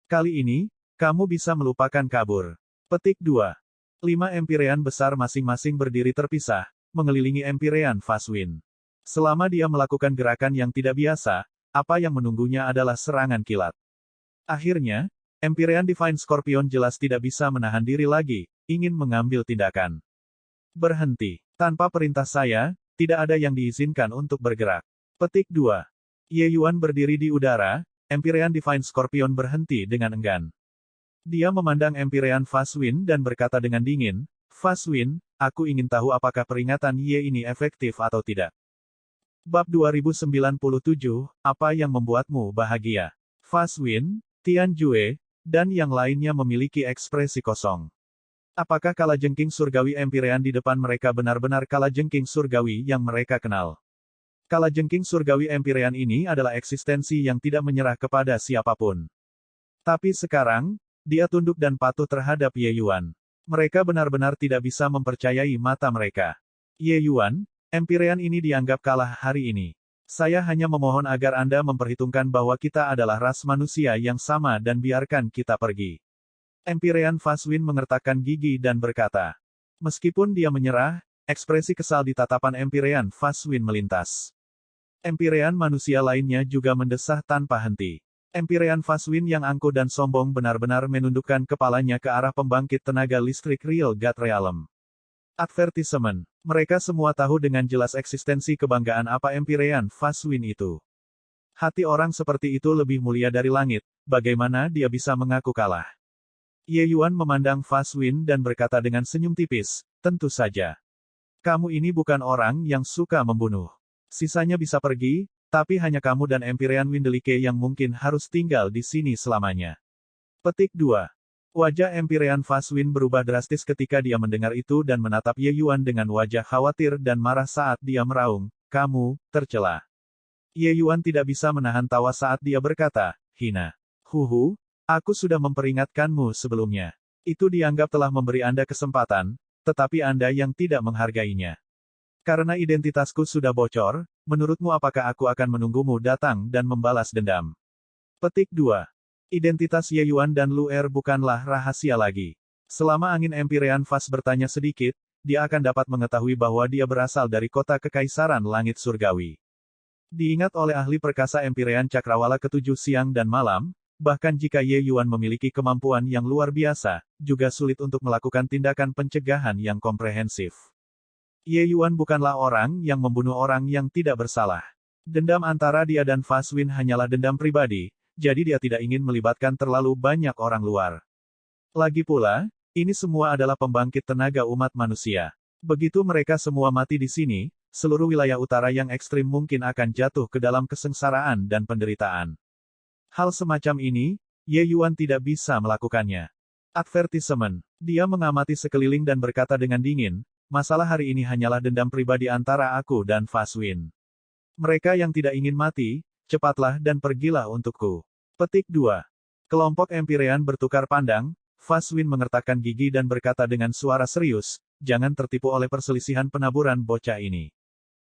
Kali ini, kamu bisa melupakan kabur. Petik 2. 5 Empyrean besar masing-masing berdiri terpisah, mengelilingi Empyrean Faswin. Selama dia melakukan gerakan yang tidak biasa, apa yang menunggunya adalah serangan kilat. Akhirnya, Empyrean Divine Scorpion jelas tidak bisa menahan diri lagi, ingin mengambil tindakan. Berhenti. Tanpa perintah saya, tidak ada yang diizinkan untuk bergerak. Petik 2. Ye Yuan berdiri di udara, Empyrean Divine Scorpion berhenti dengan enggan. Dia memandang Empyrean Faswin dan berkata dengan dingin, Faswin, aku ingin tahu apakah peringatan Ye ini efektif atau tidak. Bab 2097, apa yang membuatmu bahagia? Faswin, Tian Jue, dan yang lainnya memiliki ekspresi kosong. Apakah kalajengking surgawi Empyrean di depan mereka benar-benar kalajengking surgawi yang mereka kenal? Kalajengking surgawi Empyrean ini adalah eksistensi yang tidak menyerah kepada siapapun. Tapi sekarang, dia tunduk dan patuh terhadap Ye Yuan. Mereka benar-benar tidak bisa mempercayai mata mereka. Ye Yuan, Empyrean ini dianggap kalah hari ini. Saya hanya memohon agar Anda memperhitungkan bahwa kita adalah ras manusia yang sama dan biarkan kita pergi. Empyrean Faswin mengertakkan gigi dan berkata. Meskipun dia menyerah, ekspresi kesal di tatapan Empyrean Faswin melintas. Empyrean manusia lainnya juga mendesah tanpa henti. Empyrean Faswin yang angkuh dan sombong benar-benar menundukkan kepalanya ke arah pembangkit tenaga listrik Real God Realm. Advertisement. Mereka semua tahu dengan jelas eksistensi kebanggaan apa Empyrean Faswin itu. Hati orang seperti itu lebih mulia dari langit, bagaimana dia bisa mengaku kalah? Ye Yuan memandang Faswin dan berkata dengan senyum tipis, tentu saja. Kamu ini bukan orang yang suka membunuh. Sisanya bisa pergi, Tapi hanya kamu dan Empyrean Windelike yang mungkin harus tinggal di sini selamanya. Petik 2. Wajah Empyrean Faswin berubah drastis ketika dia mendengar itu dan menatap Ye Yuan dengan wajah khawatir dan marah saat dia meraung, "Kamu, tercela." Ye Yuan tidak bisa menahan tawa saat dia berkata, "Hina. Huhu, aku sudah memperingatkanmu sebelumnya. Itu dianggap telah memberi Anda kesempatan, tetapi Anda yang tidak menghargainya. Karena identitasku sudah bocor, menurutmu apakah aku akan menunggumu datang dan membalas dendam?" Petik 2. Identitas Ye Yuan dan Lu Er bukanlah rahasia lagi. Selama angin Empyrean Fas bertanya sedikit, dia akan dapat mengetahui bahwa dia berasal dari kota Kekaisaran Langit Surgawi. Diingat oleh ahli perkasa Empyrean Cakrawala ketujuh siang dan malam, bahkan jika Ye Yuan memiliki kemampuan yang luar biasa, juga sulit untuk melakukan tindakan pencegahan yang komprehensif. Ye Yuan bukanlah orang yang membunuh orang yang tidak bersalah. Dendam antara dia dan Faswin hanyalah dendam pribadi, jadi dia tidak ingin melibatkan terlalu banyak orang luar. Lagi pula, ini semua adalah pembangkit tenaga umat manusia. Begitu mereka semua mati di sini, seluruh wilayah utara yang ekstrim mungkin akan jatuh ke dalam kesengsaraan dan penderitaan. Hal semacam ini, Ye Yuan tidak bisa melakukannya. Advertisement. Dia mengamati sekeliling dan berkata dengan dingin, "Masalah hari ini hanyalah dendam pribadi antara aku dan Faswin. Mereka yang tidak ingin mati, cepatlah dan pergilah untukku." Petik 2. Kelompok Empyrean bertukar pandang, Faswin mengertakkan gigi dan berkata dengan suara serius, "Jangan tertipu oleh perselisihan penaburan bocah ini.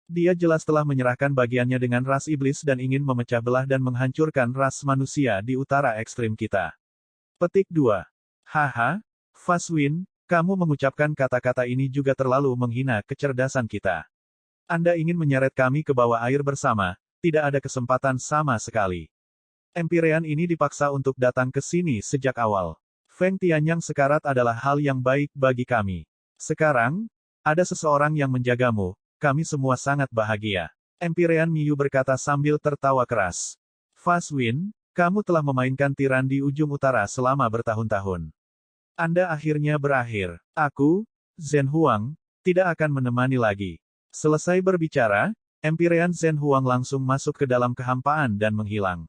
Dia jelas telah menyerahkan bagiannya dengan ras iblis dan ingin memecah belah dan menghancurkan ras manusia di utara ekstrim kita." Petik 2. Haha, Faswin, kamu mengucapkan kata-kata ini juga terlalu menghina kecerdasan kita. Anda ingin menyeret kami ke bawah air bersama, tidak ada kesempatan sama sekali. Empyrean ini dipaksa untuk datang ke sini sejak awal. Feng Tianyang sekarat adalah hal yang baik bagi kami. Sekarang, ada seseorang yang menjagamu, kami semua sangat bahagia. Empyrean Miyu berkata sambil tertawa keras. Faswin, kamu telah memainkan tiran di ujung utara selama bertahun-tahun. Anda akhirnya berakhir. Aku, Zhen Huang, tidak akan menemani lagi. Selesai berbicara, Empyrean Zhen Huang langsung masuk ke dalam kehampaan dan menghilang.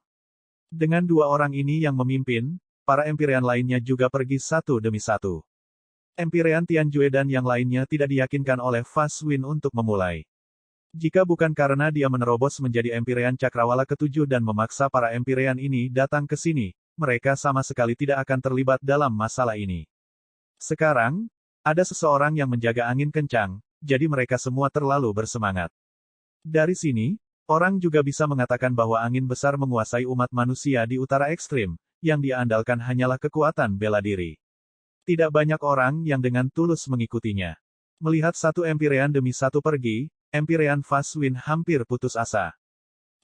Dengan dua orang ini yang memimpin, para Empyrean lainnya juga pergi satu demi satu. Empyrean Tianjue dan yang lainnya tidak diyakinkan oleh Faswin untuk memulai. Jika bukan karena dia menerobos menjadi Empyrean Cakrawala ketujuh dan memaksa para Empyrean ini datang ke sini, mereka sama sekali tidak akan terlibat dalam masalah ini. Sekarang, ada seseorang yang menjaga angin kencang, jadi mereka semua terlalu bersemangat. Dari sini, orang juga bisa mengatakan bahwa angin besar menguasai umat manusia di utara ekstrim, yang dia andalkan hanyalah kekuatan bela diri. Tidak banyak orang yang dengan tulus mengikutinya. Melihat satu Empyrean demi satu pergi, Empyrean Faswin hampir putus asa.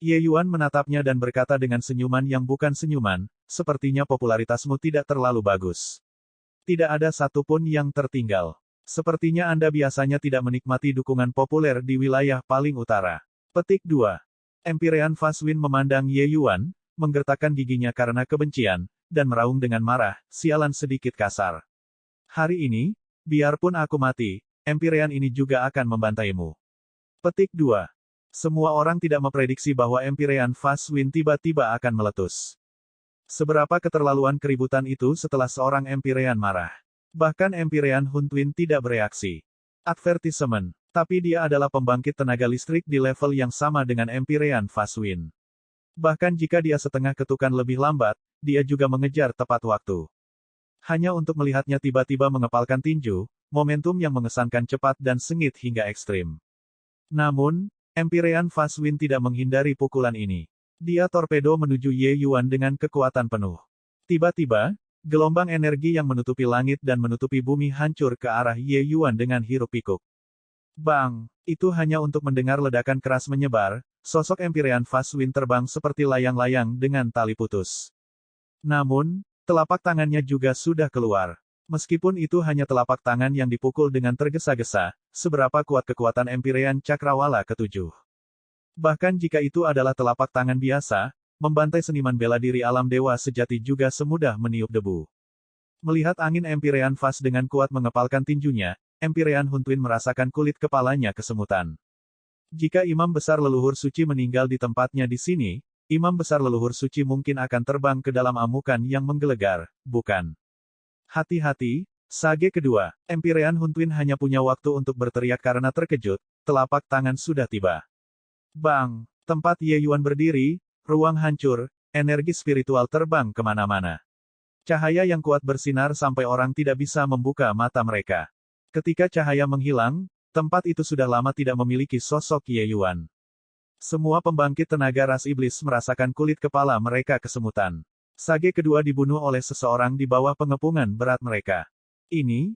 Ye Yuan menatapnya dan berkata dengan senyuman yang bukan senyuman, "Sepertinya popularitasmu tidak terlalu bagus. Tidak ada satupun yang tertinggal. Sepertinya Anda biasanya tidak menikmati dukungan populer di wilayah paling utara." Petik 2. Empyrean Faswin memandang Ye Yuan, menggertakkan giginya karena kebencian, dan meraung dengan marah, "Sialan sedikit kasar. Hari ini, biarpun aku mati, Empyrean ini juga akan membantaimu." Petik 2. Semua orang tidak memprediksi bahwa Empyrean Faswin tiba-tiba akan meletus. Seberapa keterlaluan keributan itu setelah seorang Empyrean marah. Bahkan Empyrean Huntwin tidak bereaksi. Advertisement. Tapi dia adalah pembangkit tenaga listrik di level yang sama dengan Empyrean Faswin. Bahkan jika dia setengah ketukan lebih lambat, dia juga mengejar tepat waktu. Hanya untuk melihatnya tiba-tiba mengepalkan tinju, momentum yang mengesankan cepat dan sengit hingga ekstrim. Namun, Empyrean Faswin tidak menghindari pukulan ini. Dia torpedo menuju Ye Yuan dengan kekuatan penuh. Tiba-tiba, gelombang energi yang menutupi langit dan menutupi bumi hancur ke arah Ye Yuan dengan hiruk-pikuk. Bang! Itu hanya untuk mendengar ledakan keras menyebar, sosok Empyrean Faswin terbang seperti layang-layang dengan tali putus. Namun, telapak tangannya juga sudah keluar. Meskipun itu hanya telapak tangan yang dipukul dengan tergesa-gesa, seberapa kuat kekuatan Empyrean Cakrawala ketujuh. Bahkan jika itu adalah telapak tangan biasa, membantai seniman bela diri alam dewa sejati juga semudah meniup debu. Melihat angin Empyrean Fas dengan kuat mengepalkan tinjunya, Empyrean Huntwin merasakan kulit kepalanya kesemutan. Jika imam besar leluhur suci meninggal di tempatnya di sini, imam besar leluhur suci mungkin akan terbang ke dalam amukan yang menggelegar, bukan? Hati-hati, Sage kedua. Empirean Huntuin hanya punya waktu untuk berteriak karena terkejut, telapak tangan sudah tiba. Bang! Tempat Ye Yuan berdiri, ruang hancur, energi spiritual terbang kemana-mana. Cahaya yang kuat bersinar sampai orang tidak bisa membuka mata mereka. Ketika cahaya menghilang, tempat itu sudah lama tidak memiliki sosok Ye Yuan. Semua pembangkit tenaga ras iblis merasakan kulit kepala mereka kesemutan. Sage kedua dibunuh oleh seseorang di bawah pengepungan berat mereka. Ini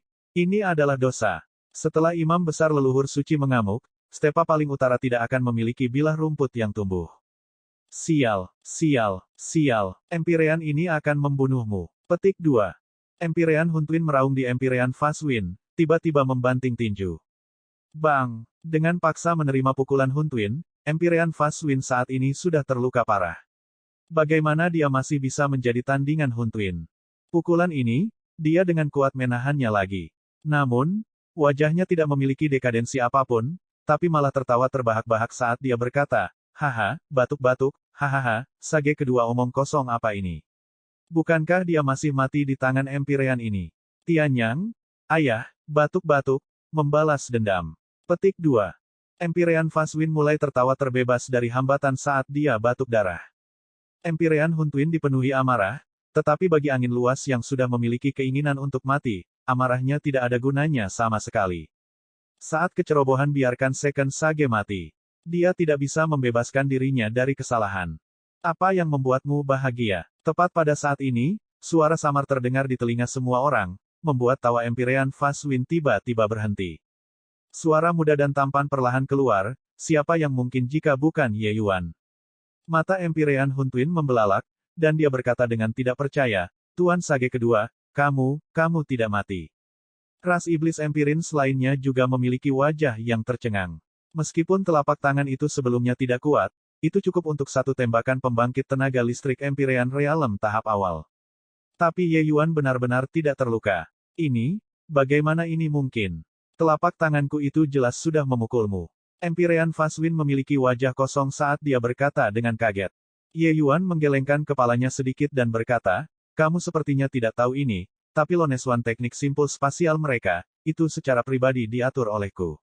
adalah dosa. Setelah imam besar leluhur suci mengamuk, stepa paling utara tidak akan memiliki bilah rumput yang tumbuh. Sial, sial, sial, Empirean ini akan membunuhmu. Petik 2. Empirean Huntuin meraung di Empirean Faswin, tiba-tiba membanting tinju. Bang! Dengan paksa menerima pukulan Huntuin, Empirean Faswin saat ini sudah terluka parah. Bagaimana dia masih bisa menjadi tandingan Huntuin? Pukulan ini, dia dengan kuat menahannya lagi. Namun, wajahnya tidak memiliki dekadensi apapun, tapi malah tertawa terbahak-bahak saat dia berkata, haha, batuk-batuk, hahaha, Sage kedua omong kosong apa ini? Bukankah dia masih mati di tangan Empirean ini? Tianyang, ayah, batuk-batuk, membalas dendam. Petik 2. Empirean Faswin mulai tertawa terbebas dari hambatan saat dia batuk darah. Empirean Huntuin dipenuhi amarah, tetapi bagi angin luas yang sudah memiliki keinginan untuk mati, amarahnya tidak ada gunanya sama sekali. Saat kecerobohan biarkan Second Sage mati. Dia tidak bisa membebaskan dirinya dari kesalahan. Apa yang membuatmu bahagia? Tepat pada saat ini, suara samar terdengar di telinga semua orang, membuat tawa Empirean Faswin tiba-tiba berhenti. Suara muda dan tampan perlahan keluar, siapa yang mungkin jika bukan Ye Yuan? Mata Empirean Huntuin membelalak, dan dia berkata dengan tidak percaya, Tuan Sage kedua, kamu tidak mati. Ras iblis Empirins lainnya juga memiliki wajah yang tercengang. Meskipun telapak tangan itu sebelumnya tidak kuat, itu cukup untuk satu tembakan pembangkit tenaga listrik Empirean Realm tahap awal. Tapi Ye Yuan benar-benar tidak terluka. Bagaimana ini mungkin? Telapak tanganku itu jelas sudah memukulmu. Empirean Faswin memiliki wajah kosong saat dia berkata dengan kaget. Ye Yuan menggelengkan kepalanya sedikit dan berkata, kamu sepertinya tidak tahu ini, tapi Loneswan teknik simpul spasial mereka, itu secara pribadi diatur olehku.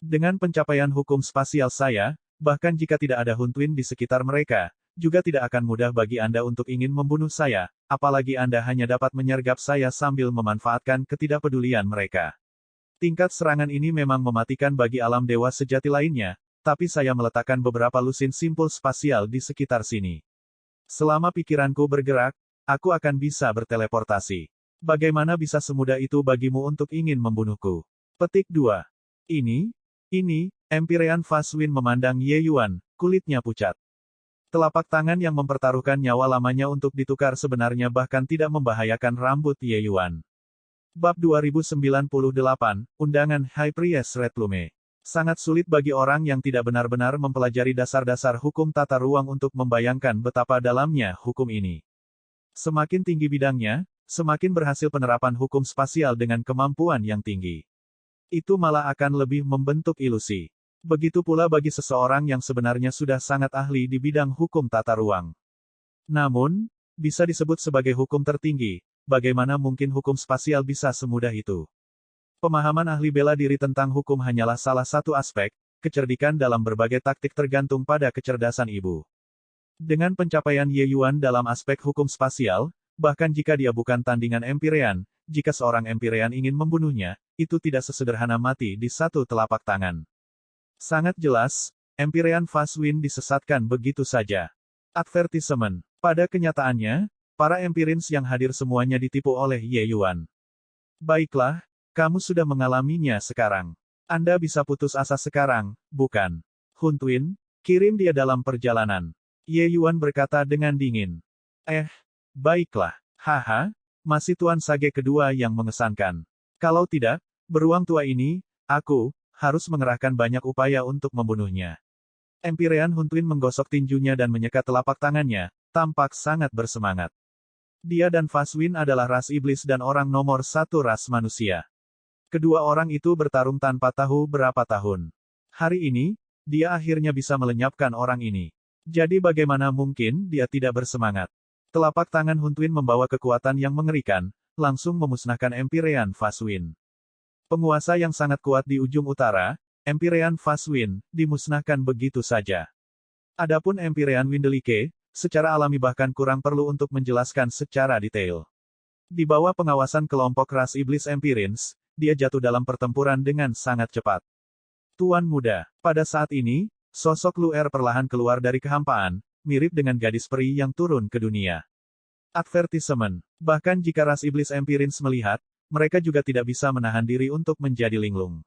Dengan pencapaian hukum spasial saya, bahkan jika tidak ada Huntuin di sekitar mereka, juga tidak akan mudah bagi Anda untuk ingin membunuh saya, apalagi Anda hanya dapat menyergap saya sambil memanfaatkan ketidakpedulian mereka. Tingkat serangan ini memang mematikan bagi alam dewa sejati lainnya, tapi saya meletakkan beberapa lusin simpul spasial di sekitar sini. Selama pikiranku bergerak, aku akan bisa berteleportasi. Bagaimana bisa semudah itu bagimu untuk ingin membunuhku? Petik 2. Empirean Faswin memandang Ye Yuan, kulitnya pucat. Telapak tangan yang mempertaruhkan nyawa lamanya untuk ditukar sebenarnya bahkan tidak membahayakan rambut Ye Yuan. Bab 2098, Undangan High Priest Red Plume. Sangat sulit bagi orang yang tidak benar-benar mempelajari dasar-dasar hukum tata ruang untuk membayangkan betapa dalamnya hukum ini. Semakin tinggi bidangnya, semakin berhasil penerapan hukum spasial dengan kemampuan yang tinggi. Itu malah akan lebih membentuk ilusi. Begitu pula bagi seseorang yang sebenarnya sudah sangat ahli di bidang hukum tata ruang. Namun, bisa disebut sebagai hukum tertinggi, bagaimana mungkin hukum spasial bisa semudah itu? Pemahaman ahli bela diri tentang hukum hanyalah salah satu aspek, kecerdikan dalam berbagai taktik tergantung pada kecerdasan ibu. Dengan pencapaian Ye Yuan dalam aspek hukum spasial, bahkan jika dia bukan tandingan Empirean, jika seorang Empirean ingin membunuhnya, itu tidak sesederhana mati di satu telapak tangan. Sangat jelas, Empirean Faswin disesatkan begitu saja. Advertisement. Pada kenyataannya, para Empirins yang hadir semuanya ditipu oleh Ye Yuan. Baiklah, kamu sudah mengalaminya sekarang. Anda bisa putus asa sekarang, bukan? Huntuin, kirim dia dalam perjalanan. Ye Yuan berkata dengan dingin. Baiklah. Haha, masih Tuan Sage kedua yang mengesankan. Kalau tidak, beruang tua ini, aku harus mengerahkan banyak upaya untuk membunuhnya. Empirean Huntuin menggosok tinjunya dan menyekat telapak tangannya, tampak sangat bersemangat. Dia dan Faswin adalah ras iblis dan orang nomor satu ras manusia. Kedua orang itu bertarung tanpa tahu berapa tahun. Hari ini, dia akhirnya bisa melenyapkan orang ini. Jadi bagaimana mungkin dia tidak bersemangat? Telapak tangan Hun Twin membawa kekuatan yang mengerikan, langsung memusnahkan Empyrean Fast Wind. Penguasa yang sangat kuat di ujung utara, Empyrean Fast Wind, dimusnahkan begitu saja. Adapun Empyrean Windelike, secara alami bahkan kurang perlu untuk menjelaskan secara detail. Di bawah pengawasan kelompok ras iblis Empyreans, dia jatuh dalam pertempuran dengan sangat cepat. Tuan muda, pada saat ini, sosok Luer perlahan keluar dari kehampaan, mirip dengan gadis peri yang turun ke dunia. Advertisement. Bahkan jika ras iblis Empyreans melihat, mereka juga tidak bisa menahan diri untuk menjadi linglung.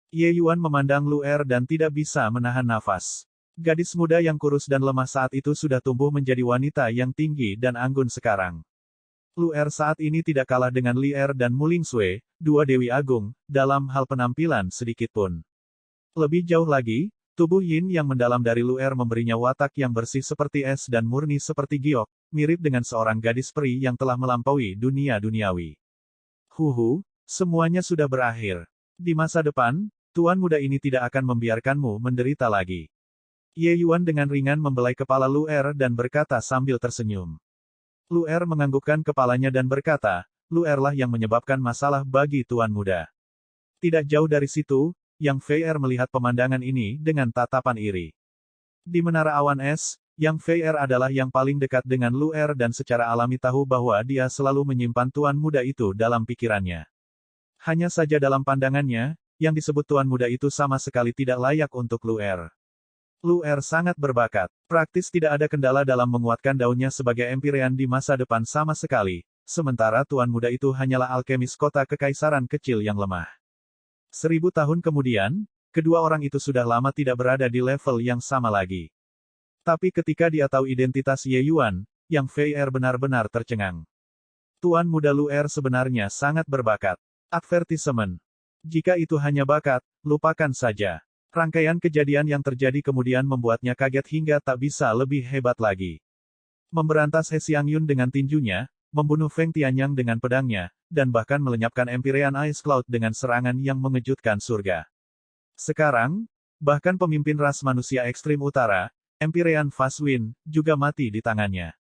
Ye Yuan memandang Luer dan tidak bisa menahan nafas. Gadis muda yang kurus dan lemah saat itu sudah tumbuh menjadi wanita yang tinggi dan anggun sekarang. Luer saat ini tidak kalah dengan Lier dan Muling Sui, dua dewi agung, dalam hal penampilan sedikitpun. Lebih jauh lagi, tubuh Yin yang mendalam dari Luer memberinya watak yang bersih seperti es dan murni seperti giok, mirip dengan seorang gadis peri yang telah melampaui dunia duniawi. Semuanya sudah berakhir. Di masa depan, tuan muda ini tidak akan membiarkanmu menderita lagi. Ye Yuan dengan ringan membelai kepala Luer dan berkata sambil tersenyum. Luer menganggukkan kepalanya dan berkata, Luerlah yang menyebabkan masalah bagi tuan muda. Tidak jauh dari situ, Yang Fei melihat pemandangan ini dengan tatapan iri. Di menara awan es, Yang Fei adalah yang paling dekat dengan Luer dan secara alami tahu bahwa dia selalu menyimpan tuan muda itu dalam pikirannya. Hanya saja dalam pandangannya, yang disebut tuan muda itu sama sekali tidak layak untuk Luer. Luer sangat berbakat. Praktis tidak ada kendala dalam menguatkan daunnya sebagai Empyrean di masa depan sama sekali, sementara tuan muda itu hanyalah alkemis kota kekaisaran kecil yang lemah. 1000 tahun kemudian, kedua orang itu sudah lama tidak berada di level yang sama lagi. Tapi ketika dia tahu identitas Ye Yuan, Yang Fei benar-benar tercengang. Tuan muda Luer sebenarnya sangat berbakat. Advertisement. Jika itu hanya bakat, lupakan saja. Rangkaian kejadian yang terjadi kemudian membuatnya kaget hingga tak bisa lebih hebat lagi. Memberantas He Xiangyun dengan tinjunya, membunuh Feng Tianyang dengan pedangnya, dan bahkan melenyapkan Empyrean Ice Cloud dengan serangan yang mengejutkan surga. Sekarang, bahkan pemimpin ras manusia ekstrim utara, Empyrean Fast Wind, juga mati di tangannya.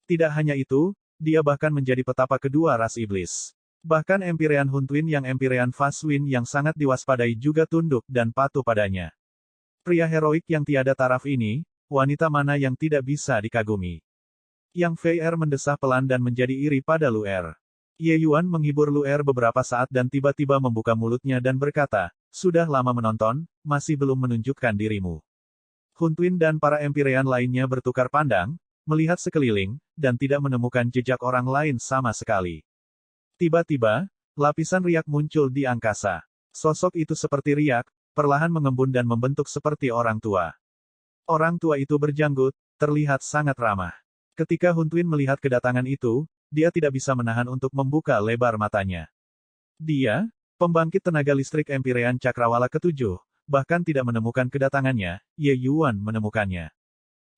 Tidak hanya itu, dia bahkan menjadi petapa kedua ras iblis. Bahkan Empyrean Hun Twin yang Empyrean Fast Wind yang sangat diwaspadai juga tunduk dan patuh padanya. Pria heroik yang tiada taraf ini, wanita mana yang tidak bisa dikagumi. Yang Fei mendesah pelan dan menjadi iri pada Luer. Ye Yuan menghibur Luer beberapa saat dan tiba-tiba membuka mulutnya dan berkata, sudah lama menonton, masih belum menunjukkan dirimu. Hun Twin dan para Empyrean lainnya bertukar pandang, melihat sekeliling, dan tidak menemukan jejak orang lain sama sekali. Tiba-tiba, lapisan riak muncul di angkasa. Sosok itu seperti riak, perlahan mengembun dan membentuk seperti orang tua. Orang tua itu berjanggut, terlihat sangat ramah. Ketika Hun Twin melihat kedatangan itu, dia tidak bisa menahan untuk membuka lebar matanya. Dia, pembangkit tenaga listrik Empyrean Cakrawala ke-7, bahkan tidak menemukan kedatangannya, Ye Yuan menemukannya.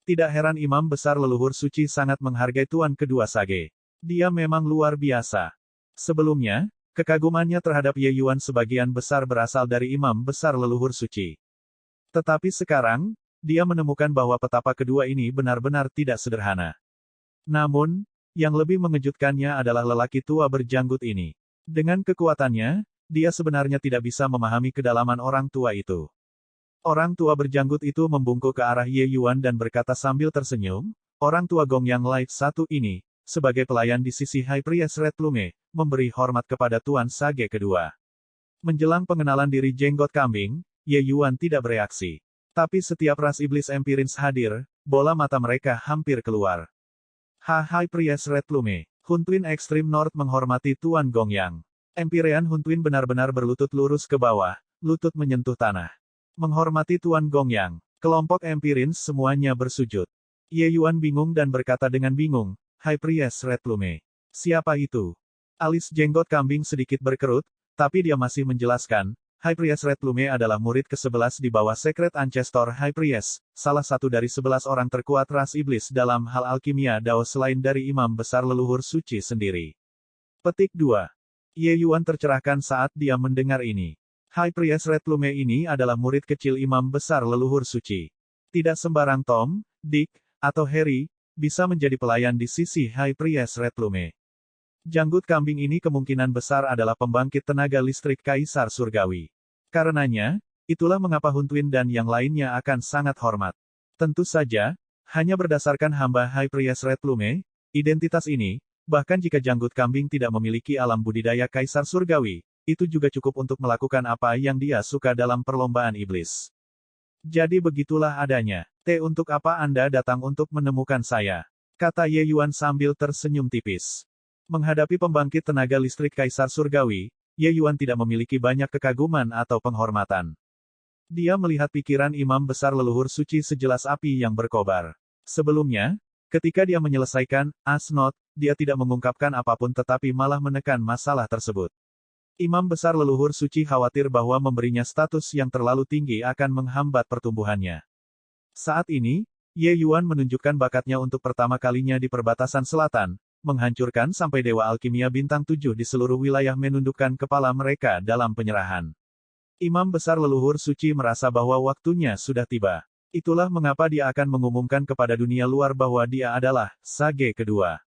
Tidak heran imam besar leluhur suci sangat menghargai tuan kedua Sage. Dia memang luar biasa. Sebelumnya, kekagumannya terhadap Ye Yuan sebagian besar berasal dari imam besar leluhur suci. Tetapi sekarang, dia menemukan bahwa petapa kedua ini benar-benar tidak sederhana. Namun, yang lebih mengejutkannya adalah lelaki tua berjanggut ini. Dengan kekuatannya, dia sebenarnya tidak bisa memahami kedalaman orang tua itu. Orang tua berjanggut itu membungkuk ke arah Ye Yuan dan berkata sambil tersenyum, orang tua Gong Yang Light satu ini, sebagai pelayan di sisi High Priest Red Plume, memberi hormat kepada Tuan Sage kedua. Menjelang pengenalan diri jenggot kambing, Ye Yuan tidak bereaksi. Tapi setiap ras iblis Empyreans hadir, bola mata mereka hampir keluar. High Priest Red Plume, Hun Twin Extreme North menghormati Tuan Gong Yang. Empyrean Hun Twin benar-benar berlutut lurus ke bawah, lutut menyentuh tanah. Menghormati Tuan Gong Yang, kelompok Empyreans semuanya bersujud. Ye Yuan bingung dan berkata dengan bingung, High Priest Red Plume. Siapa itu? Alis jenggot kambing sedikit berkerut, tapi dia masih menjelaskan, High Priest Red Plume adalah murid ke-11 di bawah Secret Ancestor High Priest, salah satu dari 11 orang terkuat ras iblis dalam hal alkimia Dao selain dari imam besar leluhur suci sendiri. Petik 2. Ye Yuan tercerahkan saat dia mendengar ini. High Priest Red Plume ini adalah murid kecil imam besar leluhur suci. Tidak sembarang Tom, Dick, atau Harry, bisa menjadi pelayan di sisi High Priest Red Plume. Janggut kambing ini kemungkinan besar adalah pembangkit tenaga listrik Kaisar Surgawi. Karenanya, itulah mengapa Huntuin dan yang lainnya akan sangat hormat. Tentu saja, hanya berdasarkan hamba High Priest Red Plume, identitas ini, bahkan jika janggut kambing tidak memiliki alam budidaya Kaisar Surgawi, itu juga cukup untuk melakukan apa yang dia suka dalam perlombaan iblis. Jadi begitulah adanya. Untuk apa Anda datang untuk menemukan saya? Kata Ye Yuan sambil tersenyum tipis. Menghadapi pembangkit tenaga listrik Kaisar Surgawi, Ye Yuan tidak memiliki banyak kekaguman atau penghormatan. Dia melihat pikiran imam besar leluhur suci sejelas api yang berkobar. Sebelumnya, ketika dia menyelesaikan Asnot, dia tidak mengungkapkan apapun tetapi malah menekan masalah tersebut. Imam besar leluhur suci khawatir bahwa memberinya status yang terlalu tinggi akan menghambat pertumbuhannya. Saat ini, Ye Yuan menunjukkan bakatnya untuk pertama kalinya di perbatasan selatan, menghancurkan sampai Dewa Alkimia Bintang 7 di seluruh wilayah menundukkan kepala mereka dalam penyerahan. Imam besar leluhur suci merasa bahwa waktunya sudah tiba. Itulah mengapa dia akan mengumumkan kepada dunia luar bahwa dia adalah Sage kedua.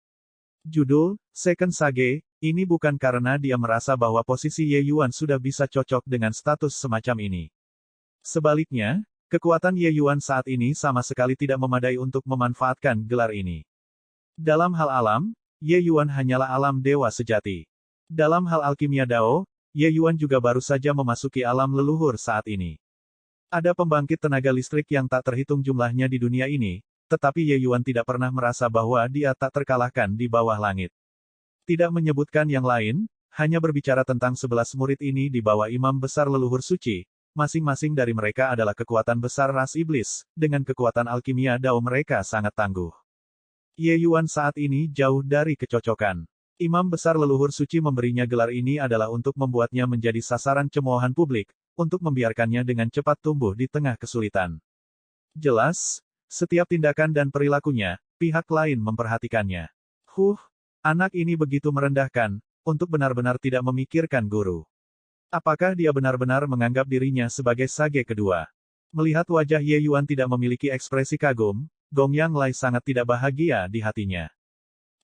Judul, Second Sage, ini bukan karena dia merasa bahwa posisi Ye Yuan sudah bisa cocok dengan status semacam ini. Sebaliknya, kekuatan Ye Yuan saat ini sama sekali tidak memadai untuk memanfaatkan gelar ini. Dalam hal alam, Ye Yuan hanyalah alam dewa sejati. Dalam hal alkimia Dao, Ye Yuan juga baru saja memasuki alam leluhur saat ini. Ada pembangkit tenaga listrik yang tak terhitung jumlahnya di dunia ini, tetapi Ye Yuan tidak pernah merasa bahwa dia tak terkalahkan di bawah langit. Tidak menyebutkan yang lain, hanya berbicara tentang 11 murid ini di bawah imam besar leluhur suci, masing-masing dari mereka adalah kekuatan besar ras iblis, dengan kekuatan alkimia Dao mereka sangat tangguh. Ye Yuan saat ini jauh dari kecocokan. Imam besar leluhur suci memberinya gelar ini adalah untuk membuatnya menjadi sasaran cemoohan publik, untuk membiarkannya dengan cepat tumbuh di tengah kesulitan. Jelas, setiap tindakan dan perilakunya, pihak lain memperhatikannya. Anak ini begitu merendahkan, untuk benar-benar tidak memikirkan guru. Apakah dia benar-benar menganggap dirinya sebagai Sage kedua? Melihat wajah Ye Yuan tidak memiliki ekspresi kagum, Gong Yang Lai sangat tidak bahagia di hatinya.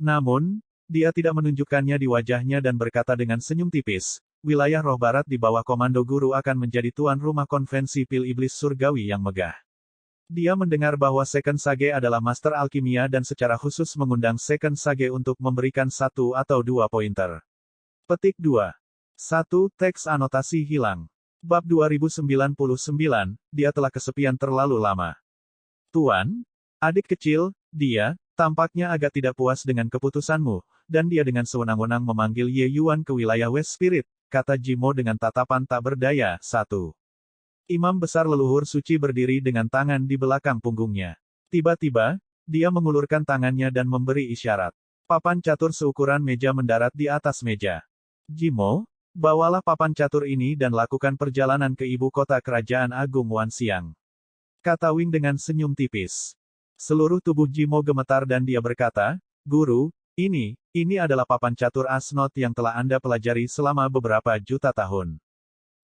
Namun, dia tidak menunjukkannya di wajahnya dan berkata dengan senyum tipis, wilayah roh barat di bawah komando guru akan menjadi tuan rumah konvensi pil iblis surgawi yang megah. Dia mendengar bahwa Second Sage adalah master alkimia dan secara khusus mengundang Second Sage untuk memberikan 1 atau 2 pointer. Petik 2. 1. Teks anotasi hilang. Bab 2099, dia telah kesepian terlalu lama. Tuan, adik kecil, dia, tampaknya agak tidak puas dengan keputusanmu, dan dia dengan sewenang-wenang memanggil Ye Yuan ke wilayah West Spirit, kata Jimo dengan tatapan tak berdaya. 1. Imam besar leluhur suci berdiri dengan tangan di belakang punggungnya. Tiba-tiba, dia mengulurkan tangannya dan memberi isyarat. Papan catur seukuran meja mendarat di atas meja. Jimo, bawalah papan catur ini dan lakukan perjalanan ke ibu kota kerajaan Agung Wan Xiang. Kata Wing dengan senyum tipis. Seluruh tubuh Jimo gemetar dan dia berkata, Guru, ini adalah papan catur Asnot yang telah Anda pelajari selama beberapa juta tahun.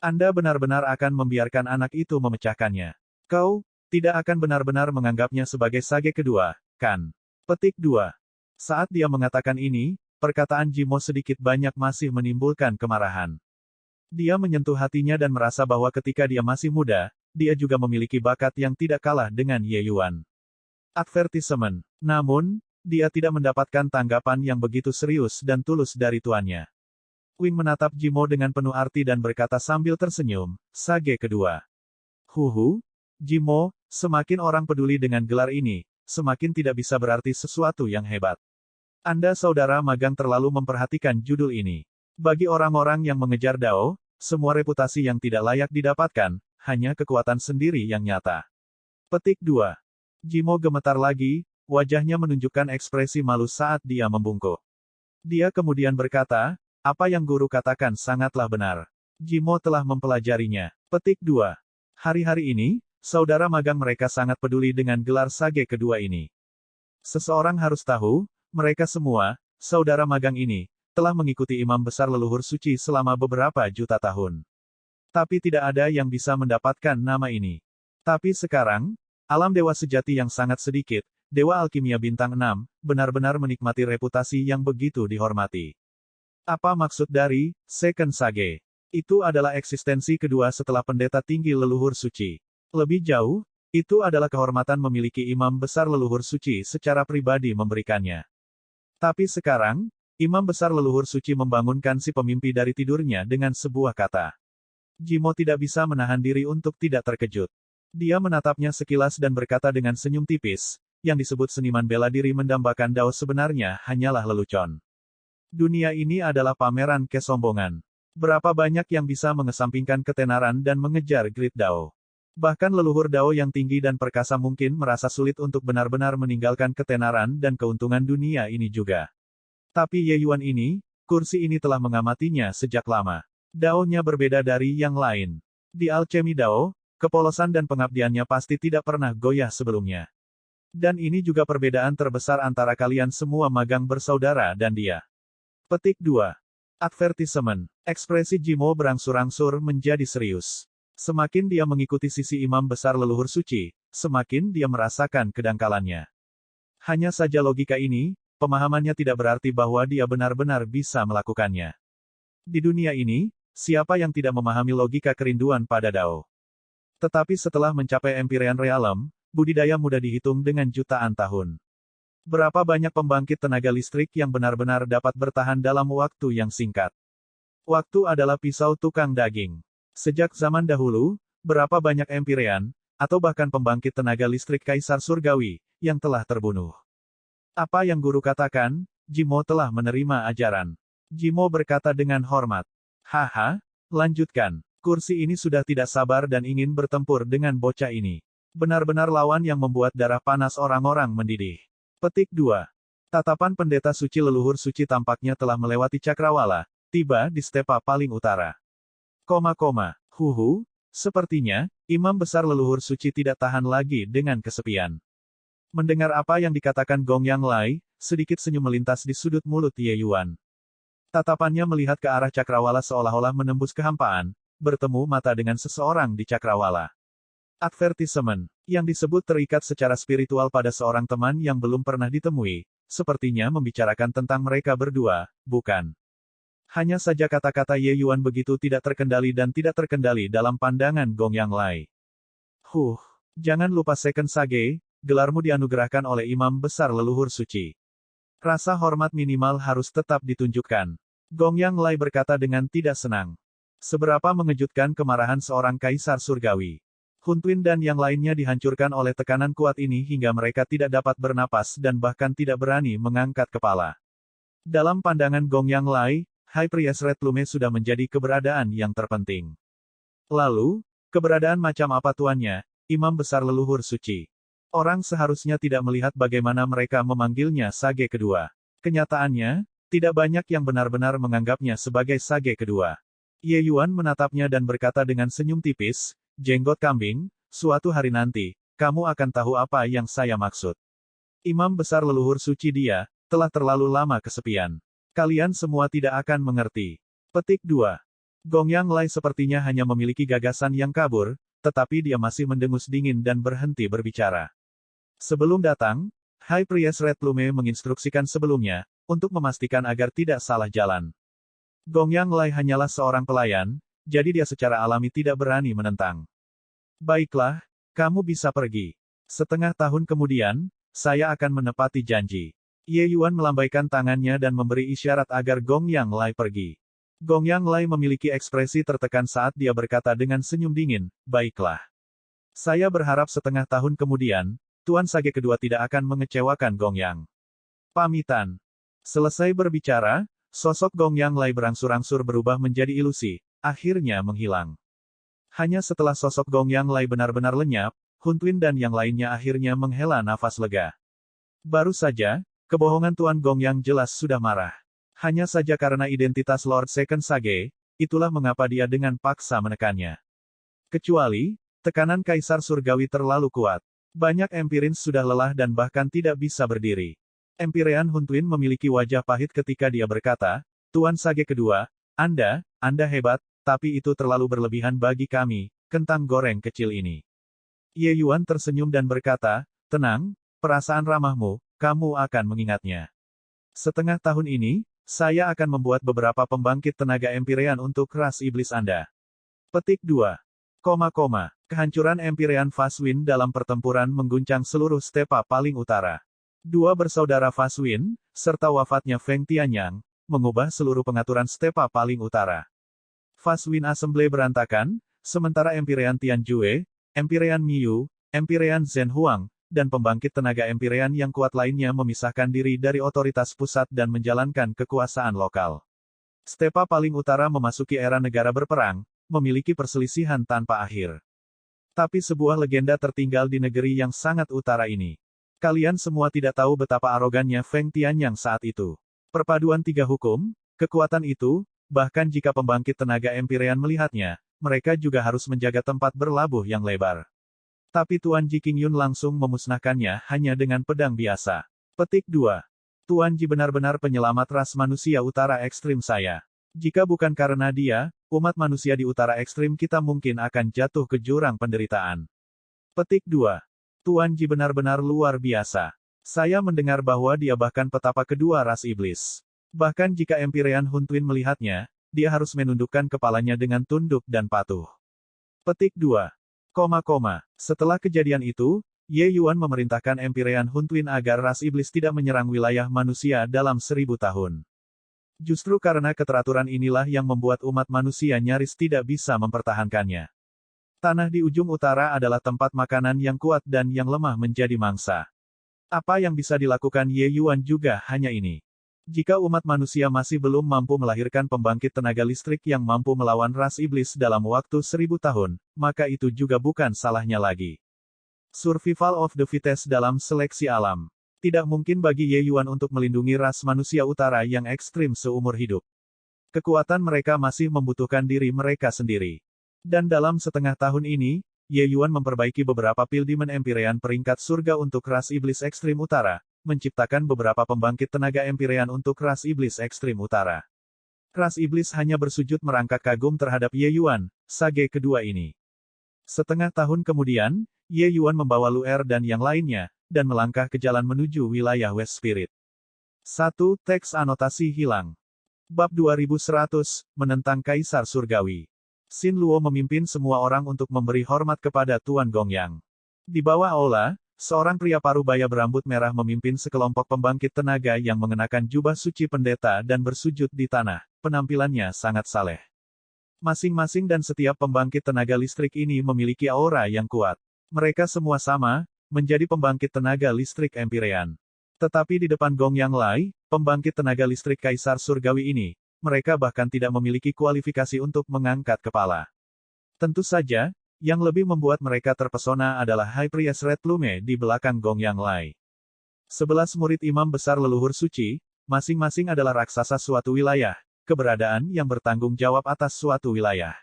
Anda benar-benar akan membiarkan anak itu memecahkannya. Kau tidak akan benar-benar menganggapnya sebagai Sage kedua, kan? Petik 2. Saat dia mengatakan ini, perkataan Jimo sedikit banyak masih menimbulkan kemarahan. Dia menyentuh hatinya dan merasa bahwa ketika dia masih muda, dia juga memiliki bakat yang tidak kalah dengan Ye Yuan. Advertisement. Namun, dia tidak mendapatkan tanggapan yang begitu serius dan tulus dari tuannya. Wing menatap Jimo dengan penuh arti dan berkata sambil tersenyum, Sage kedua. Jimo, semakin orang peduli dengan gelar ini, semakin tidak bisa berarti sesuatu yang hebat. Anda saudara magang terlalu memperhatikan judul ini. Bagi orang-orang yang mengejar Dao, semua reputasi yang tidak layak didapatkan, hanya kekuatan sendiri yang nyata. Petik 2. Jimo gemetar lagi, wajahnya menunjukkan ekspresi malu saat dia membungkuk. Dia kemudian berkata, apa yang guru katakan sangatlah benar. Jimo telah mempelajarinya. Petik 2. Hari-hari ini, saudara magang mereka sangat peduli dengan gelar Sage kedua ini. Seseorang harus tahu, mereka semua, saudara magang ini, telah mengikuti imam besar leluhur suci selama beberapa juta tahun. Tapi tidak ada yang bisa mendapatkan nama ini. Tapi sekarang, alam dewa sejati yang sangat sedikit, Dewa Alkimia Bintang 6, benar-benar menikmati reputasi yang begitu dihormati. Apa maksud dari Second Sage? Itu adalah eksistensi kedua setelah pendeta tinggi leluhur suci. Lebih jauh, itu adalah kehormatan memiliki imam besar leluhur suci secara pribadi memberikannya. Tapi sekarang, imam besar leluhur suci membangunkan si pemimpi dari tidurnya dengan sebuah kata. Jimo tidak bisa menahan diri untuk tidak terkejut. Dia menatapnya sekilas dan berkata dengan senyum tipis, yang disebut seniman bela diri mendambakan Dao sebenarnya hanyalah lelucon. Dunia ini adalah pameran kesombongan. Berapa banyak yang bisa mengesampingkan ketenaran dan mengejar Great Dao. Bahkan leluhur Dao yang tinggi dan perkasa mungkin merasa sulit untuk benar-benar meninggalkan ketenaran dan keuntungan dunia ini juga. Tapi Ye Yuan ini, kursi ini telah mengamatinya sejak lama. Dao-nya berbeda dari yang lain. Di alchemy Dao, kepolosan dan pengabdiannya pasti tidak pernah goyah sebelumnya. Dan ini juga perbedaan terbesar antara kalian semua magang bersaudara dan dia. Petik 2. Advertisement. Ekspresi Jimo berangsur-angsur menjadi serius. Semakin dia mengikuti sisi imam besar leluhur suci, semakin dia merasakan kedangkalannya. Hanya saja logika ini, pemahamannya tidak berarti bahwa dia benar-benar bisa melakukannya. Di dunia ini, siapa yang tidak memahami logika kerinduan pada Dao? Tetapi setelah mencapai Empyrean Realm, budidaya mudah dihitung dengan jutaan tahun. Berapa banyak pembangkit tenaga listrik yang benar-benar dapat bertahan dalam waktu yang singkat? Waktu adalah pisau tukang daging. Sejak zaman dahulu, berapa banyak Empyrean, atau bahkan pembangkit tenaga listrik Kaisar Surgawi, yang telah terbunuh? Apa yang guru katakan, Jimo telah menerima ajaran. Jimo berkata dengan hormat. Haha, lanjutkan. Kursi ini sudah tidak sabar dan ingin bertempur dengan bocah ini. Benar-benar lawan yang membuat darah panas orang-orang mendidih. Petik 2. Tatapan pendeta suci leluhur suci tampaknya telah melewati cakrawala, tiba di stepa paling utara. Sepertinya, imam besar leluhur suci tidak tahan lagi dengan kesepian. Mendengar apa yang dikatakan Gong Yang Lai, sedikit senyum melintas di sudut mulut Ye Yuan. Tatapannya melihat ke arah cakrawala seolah-olah menembus kehampaan, bertemu mata dengan seseorang di cakrawala. Advertisement, yang disebut terikat secara spiritual pada seorang teman yang belum pernah ditemui, sepertinya membicarakan tentang mereka berdua, bukan? Hanya saja kata-kata Ye Yuan begitu tidak terkendali dan tidak terkendali dalam pandangan Gong Yang Lai. Jangan lupa Second Sage, gelarmu dianugerahkan oleh imam besar leluhur suci. Rasa hormat minimal harus tetap ditunjukkan. Gong Yang Lai berkata dengan tidak senang. Seberapa mengejutkan kemarahan seorang kaisar surgawi. Hun Twin dan yang lainnya dihancurkan oleh tekanan kuat ini hingga mereka tidak dapat bernapas dan bahkan tidak berani mengangkat kepala. Dalam pandangan Gong Yang Lai, High Priest Red Plume sudah menjadi keberadaan yang terpenting. Lalu, keberadaan macam apa tuannya, imam besar leluhur suci? Orang seharusnya tidak melihat bagaimana mereka memanggilnya Sage kedua. Kenyataannya, tidak banyak yang benar-benar menganggapnya sebagai Sage kedua. Ye Yuan menatapnya dan berkata dengan senyum tipis, jenggot kambing, suatu hari nanti, kamu akan tahu apa yang saya maksud. Imam besar leluhur suci dia, telah terlalu lama kesepian. Kalian semua tidak akan mengerti. Petik 2. Gong Yang Lai sepertinya hanya memiliki gagasan yang kabur, tetapi dia masih mendengus dingin dan berhenti berbicara. Sebelum datang, High Priest Red Plume menginstruksikan sebelumnya, untuk memastikan agar tidak salah jalan. Gong Yang Lai hanyalah seorang pelayan, jadi dia secara alami tidak berani menentang. Baiklah, kamu bisa pergi. Setengah tahun kemudian, saya akan menepati janji. Ye Yuan melambaikan tangannya dan memberi isyarat agar Gong Yang Lai pergi. Gong Yang Lai memiliki ekspresi tertekan saat dia berkata dengan senyum dingin, baiklah. Saya berharap setengah tahun kemudian, Tuan Sage kedua tidak akan mengecewakan Gong Yang. Pamitan. Selesai berbicara, sosok Gong Yang Lai berangsur-angsur berubah menjadi ilusi, akhirnya menghilang. Hanya setelah sosok Gong Yang Lai benar-benar lenyap, Hun Twin dan yang lainnya akhirnya menghela nafas lega. Baru saja, kebohongan Tuan Gong Yang jelas sudah marah. Hanya saja karena identitas Lord Second Sage, itulah mengapa dia dengan paksa menekannya. Kecuali, tekanan Kaisar Surgawi terlalu kuat. Banyak Empyreans sudah lelah dan bahkan tidak bisa berdiri. Empyrean Hun Twin memiliki wajah pahit ketika dia berkata, Tuan Sage kedua, Anda hebat, tapi itu terlalu berlebihan bagi kami, kentang goreng kecil ini. Ye Yuan tersenyum dan berkata, tenang, perasaan ramahmu, kamu akan mengingatnya. Setengah tahun ini, saya akan membuat beberapa pembangkit tenaga Empyrean untuk ras iblis Anda. Petik 2. Kehancuran Empyrean Faswin dalam pertempuran mengguncang seluruh stepa paling utara. Dua bersaudara Faswin, serta wafatnya Feng Tianyang, mengubah seluruh pengaturan stepa paling utara. Faswin Assembly berantakan, sementara Empyrean Tianjue, Empyrean Miyu, Empyrean Zhenhuang, dan pembangkit tenaga Empyrean yang kuat lainnya memisahkan diri dari otoritas pusat dan menjalankan kekuasaan lokal. Stepa paling utara memasuki era negara berperang, memiliki perselisihan tanpa akhir. Tapi sebuah legenda tertinggal di negeri yang sangat utara ini. Kalian semua tidak tahu betapa arogannya Feng Tianyang saat itu. Perpaduan tiga hukum, kekuatan itu, bahkan jika pembangkit tenaga Empyrean melihatnya, mereka juga harus menjaga tempat berlabuh yang lebar. Tapi Tuan Ji Qingyun langsung memusnahkannya hanya dengan pedang biasa. Petik 2. Tuan Ji benar-benar penyelamat ras manusia utara ekstrim saya. Jika bukan karena dia, umat manusia di utara ekstrim kita mungkin akan jatuh ke jurang penderitaan. Petik 2. Tuan Ji benar-benar luar biasa. Saya mendengar bahwa dia bahkan petapa kedua ras iblis. Bahkan jika Empyrean Hun Twin melihatnya, dia harus menundukkan kepalanya dengan tunduk dan patuh. Petik 2. Setelah kejadian itu, Ye Yuan memerintahkan Empyrean Hun Twin agar ras iblis tidak menyerang wilayah manusia dalam 1000 tahun. Justru karena keteraturan inilah yang membuat umat manusia nyaris tidak bisa mempertahankannya. Tanah di ujung utara adalah tempat makanan yang kuat dan yang lemah menjadi mangsa. Apa yang bisa dilakukan Ye Yuan juga hanya ini. Jika umat manusia masih belum mampu melahirkan pembangkit tenaga listrik yang mampu melawan ras iblis dalam waktu 1000 tahun, maka itu juga bukan salahnya lagi. Survival of the fittest dalam seleksi alam. Tidak mungkin bagi Ye Yuan untuk melindungi ras manusia utara yang ekstrim seumur hidup. Kekuatan mereka masih membutuhkan diri mereka sendiri. Dan dalam setengah tahun ini, Ye Yuan memperbaiki beberapa Pildimen Empyrean peringkat surga untuk ras iblis ekstrim utara, menciptakan beberapa pembangkit tenaga Empyrean untuk ras iblis ekstrim utara. Ras iblis hanya bersujud merangkak kagum terhadap Ye Yuan, sage kedua ini. Setengah tahun kemudian, Ye Yuan membawa Luer dan yang lainnya, dan melangkah ke jalan menuju wilayah West Spirit. 1. Teks anotasi hilang. Bab 2100, Menentang Kaisar Surgawi. Xin Luo memimpin semua orang untuk memberi hormat kepada Tuan Gongyang. Di bawah aula, seorang pria parubaya berambut merah memimpin sekelompok pembangkit tenaga yang mengenakan jubah suci pendeta dan bersujud di tanah. Penampilannya sangat saleh. Masing-masing dan setiap pembangkit tenaga listrik ini memiliki aura yang kuat. Mereka semua sama, menjadi pembangkit tenaga listrik Empyrean. Tetapi di depan Gongyang Lai, pembangkit tenaga listrik Kaisar Surgawi ini, mereka bahkan tidak memiliki kualifikasi untuk mengangkat kepala. Tentu saja, yang lebih membuat mereka terpesona adalah High Priest Red Plume di belakang Gongyang Lai. 11 murid imam besar leluhur suci, masing-masing adalah raksasa suatu wilayah, keberadaan yang bertanggung jawab atas suatu wilayah.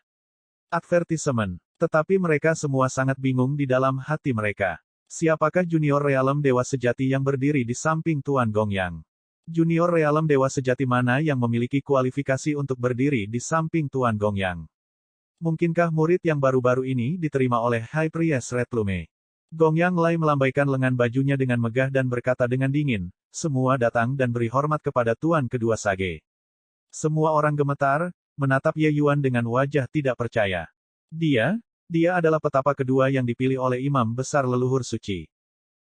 Advertisement. Tetapi mereka semua sangat bingung di dalam hati mereka. Siapakah junior realem dewa sejati yang berdiri di samping Tuan Gongyang? Junior realem dewa sejati mana yang memiliki kualifikasi untuk berdiri di samping Tuan Gongyang? Mungkinkah murid yang baru-baru ini diterima oleh High Priest Red Plume? Gongyang Lai melambaikan lengan bajunya dengan megah dan berkata dengan dingin, semua datang dan beri hormat kepada Tuan kedua Sage. Semua orang gemetar, menatap Ye Yuan dengan wajah tidak percaya. Dia adalah petapa kedua yang dipilih oleh imam besar leluhur suci.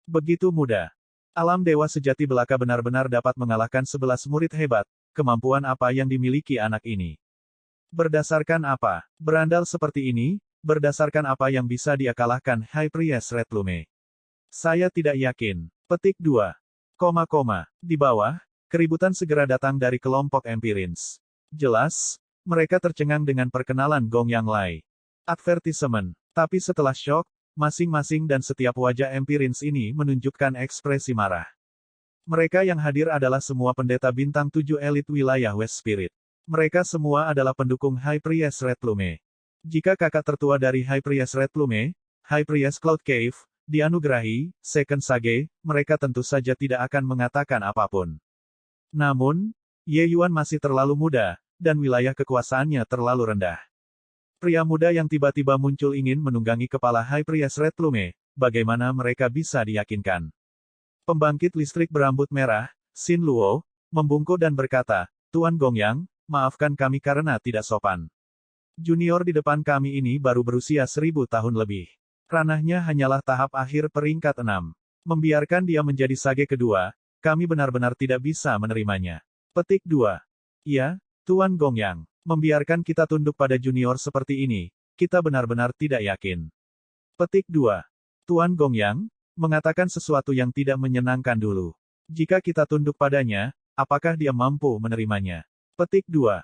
Begitu mudah. Alam dewa sejati belaka benar-benar dapat mengalahkan 11 murid hebat, kemampuan apa yang dimiliki anak ini? Berdasarkan apa? Berandal seperti ini, berdasarkan apa yang bisa dia kalahkan High Priest Red Plume? Saya tidak yakin. Petik 2. Di bawah, keributan segera datang dari kelompok Empyreans. Jelas, mereka tercengang dengan perkenalan Gongyang Lai. Advertisement. Tapi setelah syok, masing-masing dan setiap wajah Empyreans ini menunjukkan ekspresi marah. Mereka yang hadir adalah semua pendeta bintang 7 elit wilayah West Spirit. Mereka semua adalah pendukung High Priest Red Plume. Jika kakak tertua dari High Priest Red Plume, High Priest Cloud Cave, dianugerahi, Second Sage, mereka tentu saja tidak akan mengatakan apapun. Namun, Ye Yuan masih terlalu muda, dan wilayah kekuasaannya terlalu rendah. Pria muda yang tiba-tiba muncul ingin menunggangi kepala High Priest Red Plume. Bagaimana mereka bisa diyakinkan? Pembangkit listrik berambut merah, Xin Luo, membungkuk dan berkata, Tuan Gongyang, maafkan kami karena tidak sopan. Junior di depan kami ini baru berusia 1000 tahun lebih. Ranahnya hanyalah tahap akhir peringkat 6. Membiarkan dia menjadi sage kedua, kami benar-benar tidak bisa menerimanya. Petik 2. Ya, Tuan Gongyang. Membiarkan kita tunduk pada junior seperti ini, kita benar-benar tidak yakin. Petik 2. Tuan Gongyang, mengatakan sesuatu yang tidak menyenangkan dulu. Jika kita tunduk padanya, apakah dia mampu menerimanya? Petik 2.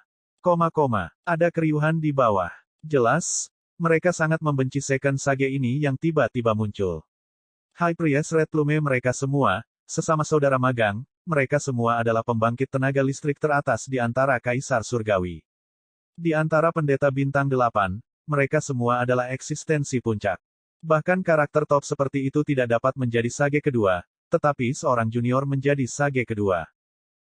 Ada keriuhan di bawah. Jelas, mereka sangat membenci second sage ini yang tiba-tiba muncul. High Priest Red Plume mereka semua, sesama saudara magang, mereka semua adalah pembangkit tenaga listrik teratas di antara Kaisar Surgawi. Di antara pendeta bintang 8, mereka semua adalah eksistensi puncak. Bahkan karakter top seperti itu tidak dapat menjadi sage kedua, tetapi seorang junior menjadi sage kedua.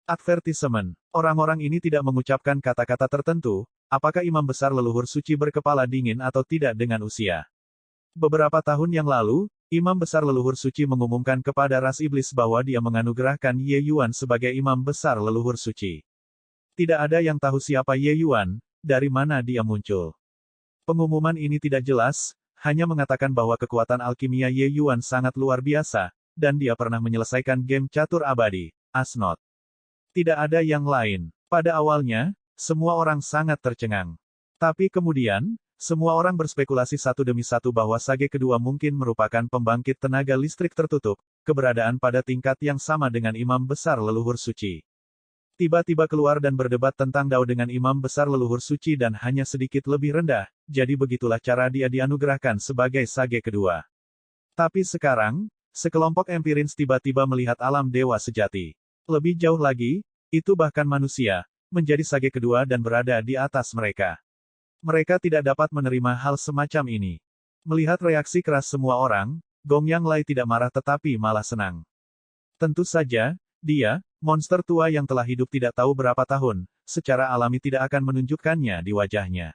Advertisement. Orang-orang ini tidak mengucapkan kata-kata tertentu, apakah imam besar leluhur suci berkepala dingin atau tidak dengan usia. Beberapa tahun yang lalu, imam besar leluhur suci mengumumkan kepada ras iblis bahwa dia menganugerahkan Ye Yuan sebagai imam besar leluhur suci. Tidak ada yang tahu siapa Ye Yuan, dari mana dia muncul. Pengumuman ini tidak jelas, hanya mengatakan bahwa kekuatan alkimia Ye Yuan sangat luar biasa, dan dia pernah menyelesaikan game catur abadi, Asnot. Tidak ada yang lain. Pada awalnya, semua orang sangat tercengang. Tapi kemudian, semua orang berspekulasi satu demi satu bahwa sage kedua mungkin merupakan pembangkit tenaga listrik tertutup, keberadaan pada tingkat yang sama dengan imam besar leluhur suci. Tiba-tiba keluar dan berdebat tentang Dao dengan imam besar leluhur suci dan hanya sedikit lebih rendah, jadi begitulah cara dia dianugerahkan sebagai sage kedua. Tapi sekarang, sekelompok empirins tiba-tiba melihat alam dewa sejati. Lebih jauh lagi, itu bahkan manusia, menjadi sage kedua dan berada di atas mereka. Mereka tidak dapat menerima hal semacam ini. Melihat reaksi keras semua orang, Gongyang Lai tidak marah tetapi malah senang. Tentu saja, dia, monster tua yang telah hidup tidak tahu berapa tahun, secara alami tidak akan menunjukkannya di wajahnya.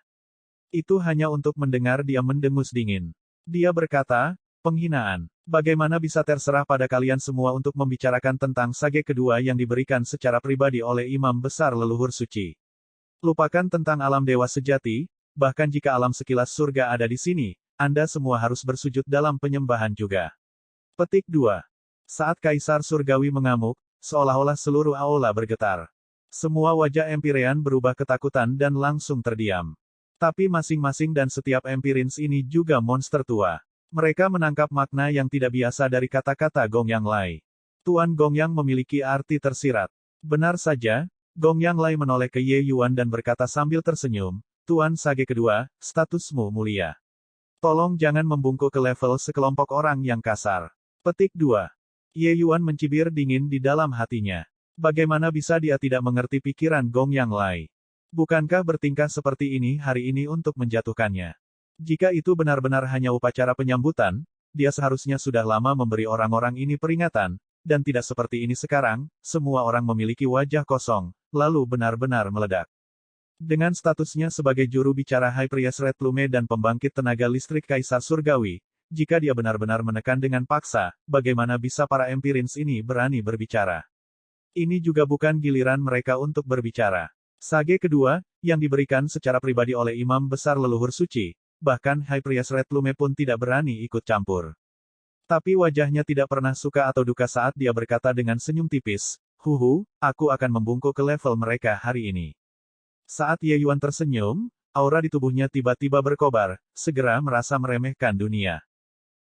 Itu hanya untuk mendengar dia mendengus dingin. Dia berkata, penghinaan. Bagaimana bisa terserah pada kalian semua untuk membicarakan tentang sage kedua yang diberikan secara pribadi oleh imam besar leluhur suci. Lupakan tentang alam dewa sejati, bahkan jika alam sekilas surga ada di sini, Anda semua harus bersujud dalam penyembahan juga. Petik 2. Saat Kaisar Surgawi mengamuk, seolah-olah seluruh aula bergetar. Semua wajah Empyrean berubah ketakutan dan langsung terdiam. Tapi masing-masing dan setiap Empirins ini juga monster tua. Mereka menangkap makna yang tidak biasa dari kata-kata Gongyang Lai. Tuan Gongyang memiliki arti tersirat. Benar saja, Gongyang Lai menoleh ke Ye Yuan dan berkata sambil tersenyum, Tuan sage kedua, statusmu mulia. Tolong jangan membungkuk ke level sekelompok orang yang kasar. Petik 2. Ye Yuan mencibir dingin di dalam hatinya. Bagaimana bisa dia tidak mengerti pikiran Gongyang Lai? Bukankah bertingkah seperti ini hari ini untuk menjatuhkannya? Jika itu benar-benar hanya upacara penyambutan, dia seharusnya sudah lama memberi orang-orang ini peringatan, dan tidak seperti ini sekarang, semua orang memiliki wajah kosong, lalu benar-benar meledak. Dengan statusnya sebagai juru bicara High Priest Red Plume dan pembangkit tenaga listrik Kaisar Surgawi, jika dia benar-benar menekan dengan paksa, bagaimana bisa para empirins ini berani berbicara? Ini juga bukan giliran mereka untuk berbicara. Sage kedua, yang diberikan secara pribadi oleh imam besar leluhur suci, bahkan High Priest Red Plume pun tidak berani ikut campur. Tapi wajahnya tidak pernah suka atau duka saat dia berkata dengan senyum tipis, Huhu, aku akan membungkuk ke level mereka hari ini. Saat Ye Yuan tersenyum, aura di tubuhnya tiba-tiba berkobar, segera merasa meremehkan dunia.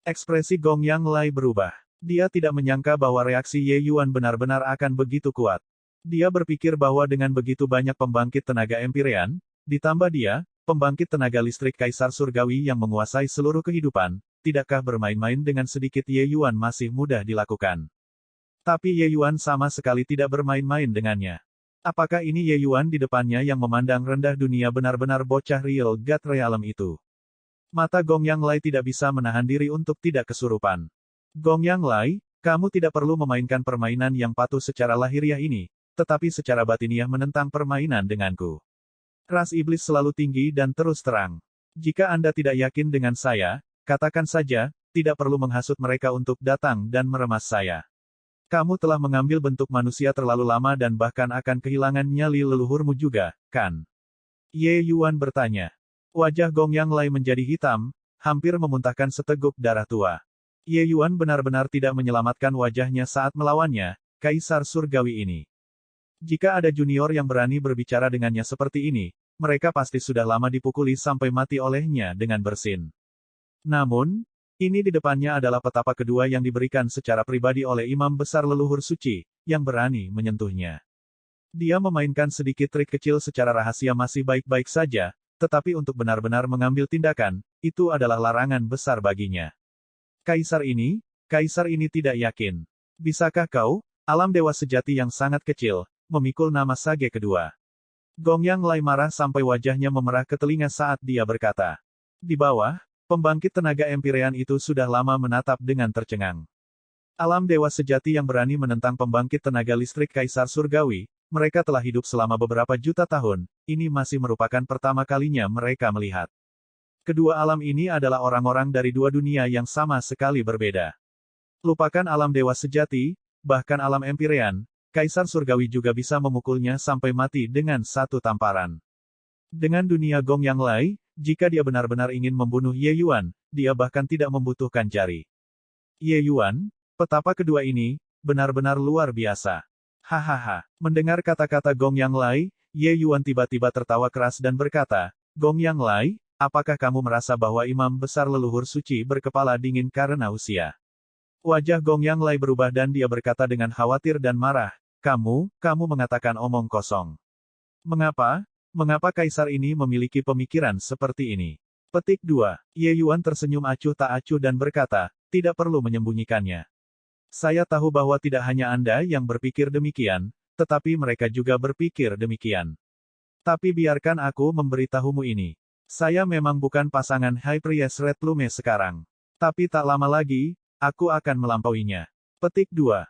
Ekspresi Gongyang Lai berubah. Dia tidak menyangka bahwa reaksi Ye Yuan benar-benar akan begitu kuat. Dia berpikir bahwa dengan begitu banyak pembangkit tenaga Empyrean, ditambah dia, pembangkit tenaga listrik Kaisar Surgawi yang menguasai seluruh kehidupan, tidakkah bermain-main dengan sedikit Ye Yuan masih mudah dilakukan. Tapi Ye Yuan sama sekali tidak bermain-main dengannya. Apakah ini Ye Yuan di depannya yang memandang rendah dunia benar-benar bocah real God Realm itu? Mata Gongyang Lai tidak bisa menahan diri untuk tidak kesurupan. Gongyang Lai, kamu tidak perlu memainkan permainan yang patuh secara lahiriah ini, tetapi secara batiniah menentang permainan denganku. Ras iblis selalu tinggi dan terus terang. Jika Anda tidak yakin dengan saya, katakan saja, tidak perlu menghasut mereka untuk datang dan meremas saya. Kamu telah mengambil bentuk manusia terlalu lama dan bahkan akan kehilangan nyali leluhurmu juga, kan? Ye Yuan bertanya. Wajah Gong Yang Lai menjadi hitam, hampir memuntahkan seteguk darah tua. Ye Yuan benar-benar tidak menyelamatkan wajahnya saat melawannya, Kaisar Surgawi ini. Jika ada junior yang berani berbicara dengannya seperti ini, mereka pasti sudah lama dipukuli sampai mati olehnya dengan bersin. Namun, ini di depannya adalah petapa kedua yang diberikan secara pribadi oleh imam besar leluhur suci, yang berani menyentuhnya. Dia memainkan sedikit trik kecil secara rahasia masih baik-baik saja, tetapi untuk benar-benar mengambil tindakan, itu adalah larangan besar baginya. Kaisar ini tidak yakin. Bisakah kau, alam dewa sejati yang sangat kecil, memikul nama Sage kedua? Gong Yang Lai marah sampai wajahnya memerah ke telinga saat dia berkata. Di bawah, pembangkit tenaga Empyrean itu sudah lama menatap dengan tercengang. Alam dewa sejati yang berani menentang pembangkit tenaga listrik Kaisar Surgawi, mereka telah hidup selama beberapa juta tahun, ini masih merupakan pertama kalinya mereka melihat. Kedua alam ini adalah orang-orang dari dua dunia yang sama sekali berbeda. Lupakan alam dewa sejati, bahkan alam Empyrean, Kaisar Surgawi juga bisa memukulnya sampai mati dengan satu tamparan. Dengan dunia Gong Yang Lai, jika dia benar-benar ingin membunuh Ye Yuan, dia bahkan tidak membutuhkan jari. Ye Yuan, petapa kedua ini, benar-benar luar biasa. Hahaha. Mendengar kata-kata Gong Yang Lai, Ye Yuan tiba-tiba tertawa keras dan berkata, Gong Yang Lai, apakah kamu merasa bahwa imam besar leluhur suci berkepala dingin karena usia? Wajah Gong Yang Lai berubah dan dia berkata dengan khawatir dan marah, kamu mengatakan omong kosong. Mengapa Kaisar ini memiliki pemikiran seperti ini? Petik 2. Ye Yuan tersenyum acuh tak acuh dan berkata, tidak perlu menyembunyikannya. Saya tahu bahwa tidak hanya Anda yang berpikir demikian, tetapi mereka juga berpikir demikian. Tapi biarkan aku memberitahumu ini. Saya memang bukan pasangan High Priest Red Plume sekarang. Tapi tak lama lagi, aku akan melampauinya. Petik 2.